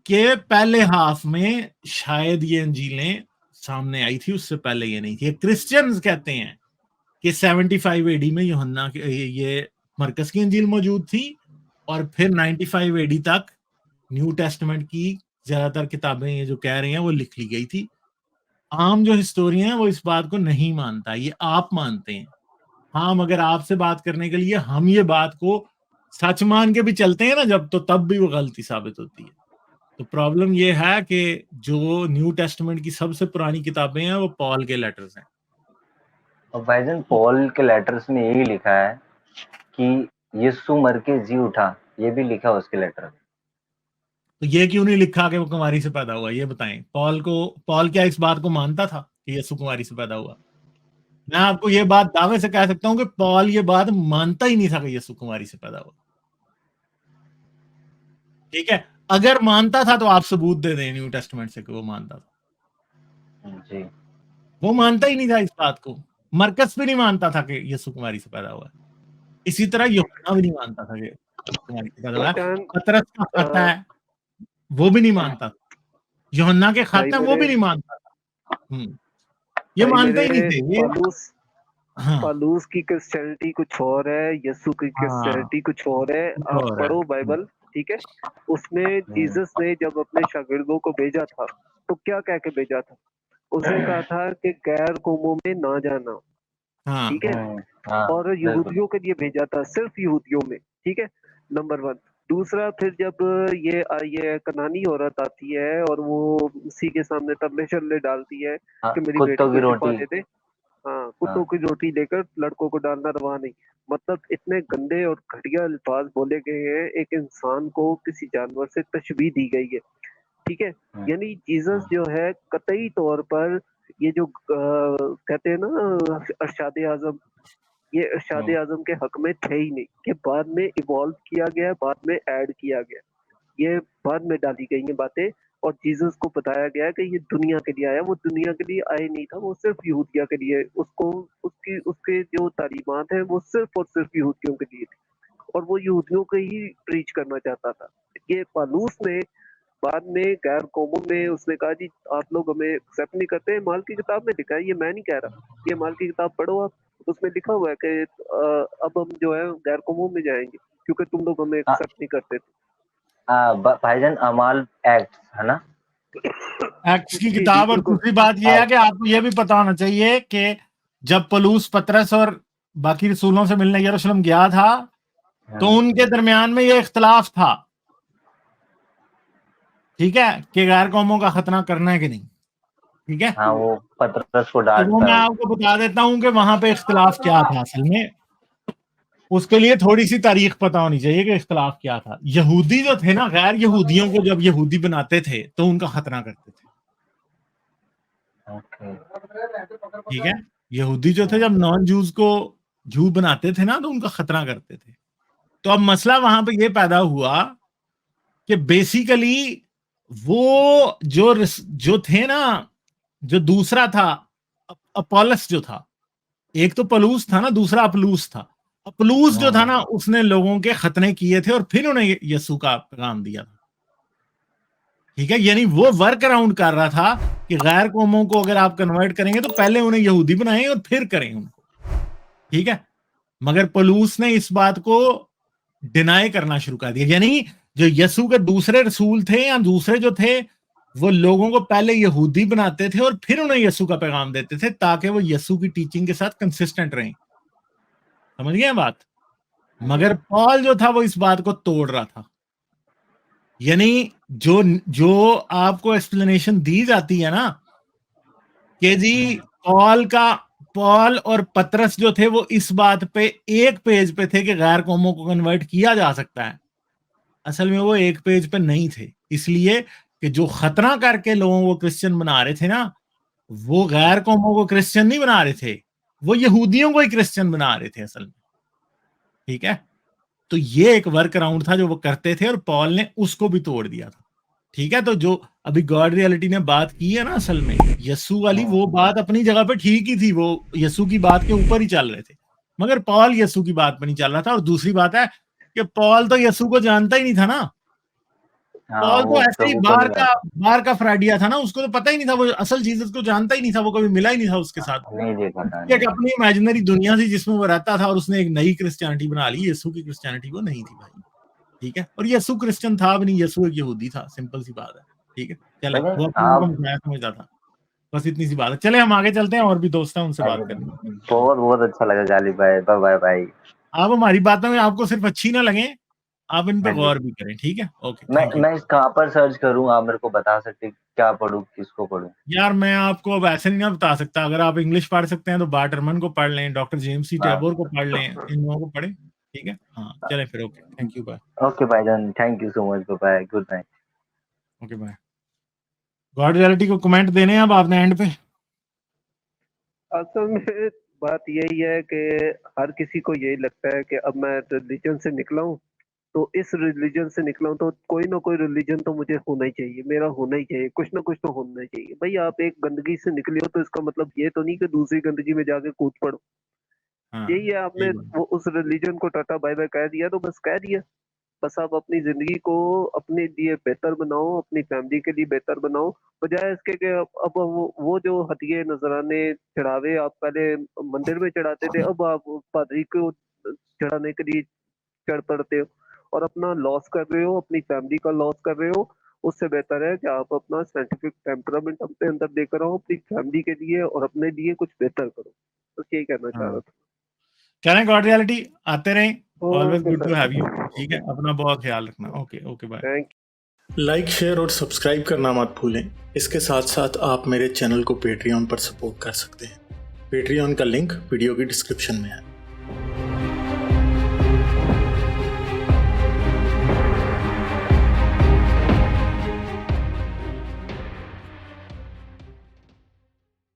के पहले हाफ में शायद ये अंजीलें सामने आई थी, उससे पहले ये नहीं थी। क्रिश्चियंस कहते हैं कि 75 एडी में यूहन्ना ये मरकस की अंजील मौजूद थी, और फिर 95 एडी तक न्यू टेस्टमेंट की ज्यादातर किताबें ये जो कह रही हैं वो लिख ली गई थी। आम जो हिस्टोरियन है वो इस बात को नहीं मानता, ये आप मानते हैं। हाँ, मगर आपसे बात करने के लिए हम ये बात को सच मान के भी चलते हैं ना जब, तो तब भी वो गलती साबित होती है। तो प्रॉब्लम ये है कि जो न्यू टेस्टमेंट की सबसे पुरानी किताबें हैं वो पॉल के लेटर्स हैं। और भाईजान पॉल के लेटर्स में यही लिखा है कि यीशु मर के जी उठा, ये भी लिखा उसके लेटर में। तो ये क्यों नहीं लिखा कि वो कुमारी से पैदा हुआ? ये बताएं, पॉल क्या इस बात को मानता था कि यीशु कुमारी से पैदा हुआ? मैं आपको ये बात दावे से कह सकता हूं कि पॉल ये बात मानता ही नहीं था कि यीशु कुमारी से पैदा हुआ। ठीक है, अगर मानता था तो आप सबूत दे दें न्यू टेस्टमेंट से कि वो मानता था। जी, वो मानता ही नहीं था इस बात को। मरकस भी नहीं मानता था कि यीशु कुमारी से पैदा हुआ। इसी तरह यूहन्ना भी नहीं मानता था कि कुमारी से पैदा हुआ। उस टाइम पतरस का खत है, वो भी नहीं मानता था। यूहन्ना के खत भाई है, वो भी नहीं मानता था। ये भाई मानते ही नहीं मेरे थे ये। हाँ पालूस की क्रिश्चियनिटी कुछ और है, यीशु की हाँ, क्रिश्चियनिटी कुछ और है। कुछ आप और है। पढ़ो बाइबल, ठीक है। उसमें जीसस ने जब अपने शागिर्दों को भेजा था तो क्या कह के भेजा था? उसने कहा था कि गैर कौमों में ना जाना, हाँ, ठीक है। हाँ, और बिल्कुल। यहूदियों के लिए भेजा था, सिर्फ यहूदियों में, ठीक है। नंबर 1। दूसरा, फिर जब ये कनानी औरत आती है और वो उसी के सामने तबले चलने डालती है हाँ, कि मेरी बेटी कुत्तों की को शिफा रोटी। दे दे। हाँ, हाँ, कुत्तों की रोटी लेकर लड़कों को डालना रवा नहीं। मतलब इतने गंदे और घटिया अल्फाज बोले गए हैं, एक इंसान को किसी जानवर से तशबीह दी गई है, ठीक है। यानी जीसस जो है कतई तौर पर ये जो कहते हैं ना अरशाद आजम, ये अरशाद आजम के हक में थे ही नहीं। कि बाद में इवॉल्व किया गया, बाद में ऐड किया गया, ये बाद में डाली गई हैं बातें। और जीसस को बताया गया कि ये दुनिया के लिए आया, वो दुनिया के लिए आए नहीं था, वो सिर्फ यहूदिया के लिए, उसको उसकी उसके जो तालीमात हैं वो सिर्फ और सिर्फ यहूदियों के लिए थी, और वो यहूदियों को ही प्रीच करना चाहता था। ये पालूस ने बाद में गैर कौमों में उसने कहा जी आप लोग हमें एक्सेप्ट नहीं करते। माल की किताब में लिखा है, ये मैं नहीं कह रहा, ये माल की किताब पढ़ो आप, उसमें लिखा हुआ है कि अब हम जो है गैर कौमों में जाएंगे क्योंकि तुम लोग हमें एक्सेप्ट नहीं करते थे। भाईजान अमाल एक्ट है ना? एक्ट्स की जी जी किताब। और बिल्कुल। दूसरी बात यह है कि आपको यह भी पता होना चाहिए कि जब पलूस पतरस और बाकी रसूलों से मिलने यरूशलेम गया था, तो उनके दरमियान में यह इख्तलाफ था ठीक है, कि गैर कौमों का खतना करना है कि नहीं, ठीक है। हाँ, वो पतरस को तो वो डांटता मैं है। आपको बता देता हूँ कि वहां पे इख्तिलाफ क्या था असल में। उसके लिए थोड़ी सी तारीख पता होनी चाहिए कि इख्तिलाफ क्या था। यहूदी जो थे ना, गैर यहूदियों को जब यहूदी बनाते थे तो उनका खतना करते थे, ओके। ठीक है। यहूदी जो थे जब नॉन जूस को जू बनाते थे ना तो उनका खतना करते थे। तो अब मसला वहां पे ये पैदा हुआ कि बेसिकली वो जो थे ना, जो दूसरा था अपोलस जो था, एक तो पलूस था ना, दूसरा अपलूस था। अपलूस जो था ना, उसने लोगों के खतने किए थे और फिर उन्हें यीशु का पैगाम दिया था, ठीक है। यानी वो वर्क अराउंड कर रहा था कि गैर कौमों को अगर आप कन्वर्ट करेंगे तो पहले उन्हें यहूदी बनाएं और फिर करें उनको, ठीक है। मगर पलूस ने इस बात को डिनाई करना शुरू कर दिया। यानी जो यीशु के दूसरे रसूल थे या दूसरे जो थे, वो लोगों को पहले यहूदी बनाते थे और फिर उन्हें यीशु का पैगाम देते थे ताकि वो यीशु की टीचिंग के साथ कंसिस्टेंट रहें। समझ गए बात। मगर पॉल जो था वो इस बात को तोड़ रहा था। यानी जो जो आपको एक्सप्लेनेशन दी जाती है ना कि जी पॉल और पतरस जो थे वो इस बात पे एक पेज पे थे कि गैर कौमों को कन्वर्ट किया जा सकता है, असल में वो एक पेज पे नहीं थे। इसलिए कि जो खतना करके लोगों को क्रिश्चियन बना रहे थे ना, वो गैर कौमों को क्रिश्चियन नहीं बना रहे थे, वो यहूदियों को ही क्रिश्चियन बना रहे थे असल में, ठीक है। तो ये एक वर्क अराउंड था जो वो करते थे और पॉल ने उसको भी तोड़ दिया था, ठीक है। तो जो अभी गॉड रियलिटी ने बात की है ना, असल में यीशु वाली वो बात अपनी जगह पे ठीक ही थी, वो यीशु की बात के ऊपर ही चल रहे थे, मगर पॉल यीशु की बात पे नहीं चल रहा था। और दूसरी बात है कि पॉल तो यीशु को जानता ही नहीं था ना। हाँ, पॉल तो वो ऐसे ही प्रभु को नहीं बाहर का फ्राडिया था ना, उसको तो पता ही नहीं था, वो असल जीसस को जानता ही नहीं था, वो कभी मिला ही नहीं था उसके साथ। नहीं देखा था। एक अपनी इमेजिनरी दुनिया थी जिसमें वो रहता था और उसने एक नई क्रिश्चियनिटी बना ली। यीशु की क्रिश्चियनिटी वो नहीं थी भाई, ठीक है। और यीशु क्रिश्चियन था भी नहीं, यीशु एक यहूदी था, सिंपल सी बात है, ठीक है। चले, वो अपने को मजाक समझता था, बस इतनी सी बात है। चले हम आगे चलते हैं, और भी दोस्त हैं उनसे बात करनी। बहुत बहुत अच्छा लगा गालिब भाई। बाय बाय भाई। आप हमारी बातों में आपको सिर्फ अच्छी ना लगे, आप इन पे गौर भी करें, ठीक है। Okay, thank you. मैं इस कहाँ पर सर्च करूँ? आप मेरे को बता सकते क्या पढूं, किसको पढूं? यार मैं आपको अब ऐसे नहीं ना बता सकता। अगर आप इंग्लिश पढ़ सकते हैं तो बार्टरमन को पढ़ लें, डॉक्टर जेम्स सी टैबोर को पढ़ लें, इन लोगों को पढ़ें, ठीक है। हाँ चले फिर, okay, thank you, bye. Okay भाईजान, thank you so much, bye, good night. Okay bye. God reality को कमेंट देने हैं अब आपने एंड पे। असल में बात यही है कि हर किसी को यही लगता है कि अब मैं रिलीजन से निकला हूँ, तो इस रिलीजन से निकला हूँ तो कोई ना कोई रिलीजन तो मुझे होना ही चाहिए, मेरा होना ही चाहिए, कुछ ना कुछ तो होना ही चाहिए। भाई आप एक गंदगी से निकले हो तो इसका मतलब ये तो नहीं कि दूसरी गंदगी में जाके कूद पड़ो। हाँ, यही है, आपने वो उस रिलीजन को टाटा बाय बाय कह दिया तो बस कह दिया। बस आप अपनी जिंदगी को अपने लिए बेहतर बनाओ, अपनी फैमिली के लिए बेहतर बनाओ, बजाय इसके कि अब वो जो हदिये नजराने चढ़ावे आप पहले मंदिर में चढ़ाते थे, अब आप पादरी को चढ़ाने के लिए चढ़ पड़ते हो और अपना लॉस कर रहे हो, अपनी फैमिली का लॉस कर रहे हो। उससे बेहतर है कि आप अपना साइंटिफिक टेम्परामेंट अपने अंदर लेकर आओ, अपनी फैमिली के लिए और अपने लिए कुछ बेहतर करो। बस यही कहना चाह रहा था। चलें, गॉड रियलिटी आते रहें, always okay good to have you, sir, ठीक है। अपना बहुत ख्याल रखना। Okay okay, bye. Thank like, share और सब्सक्राइब करना मत भूलें। इसके साथ साथ आप मेरे चैनल को पेट्रियन पर सपोर्ट कर सकते हैं। पेट्रियन का लिंक वीडियो की डिस्क्रिप्शन में है।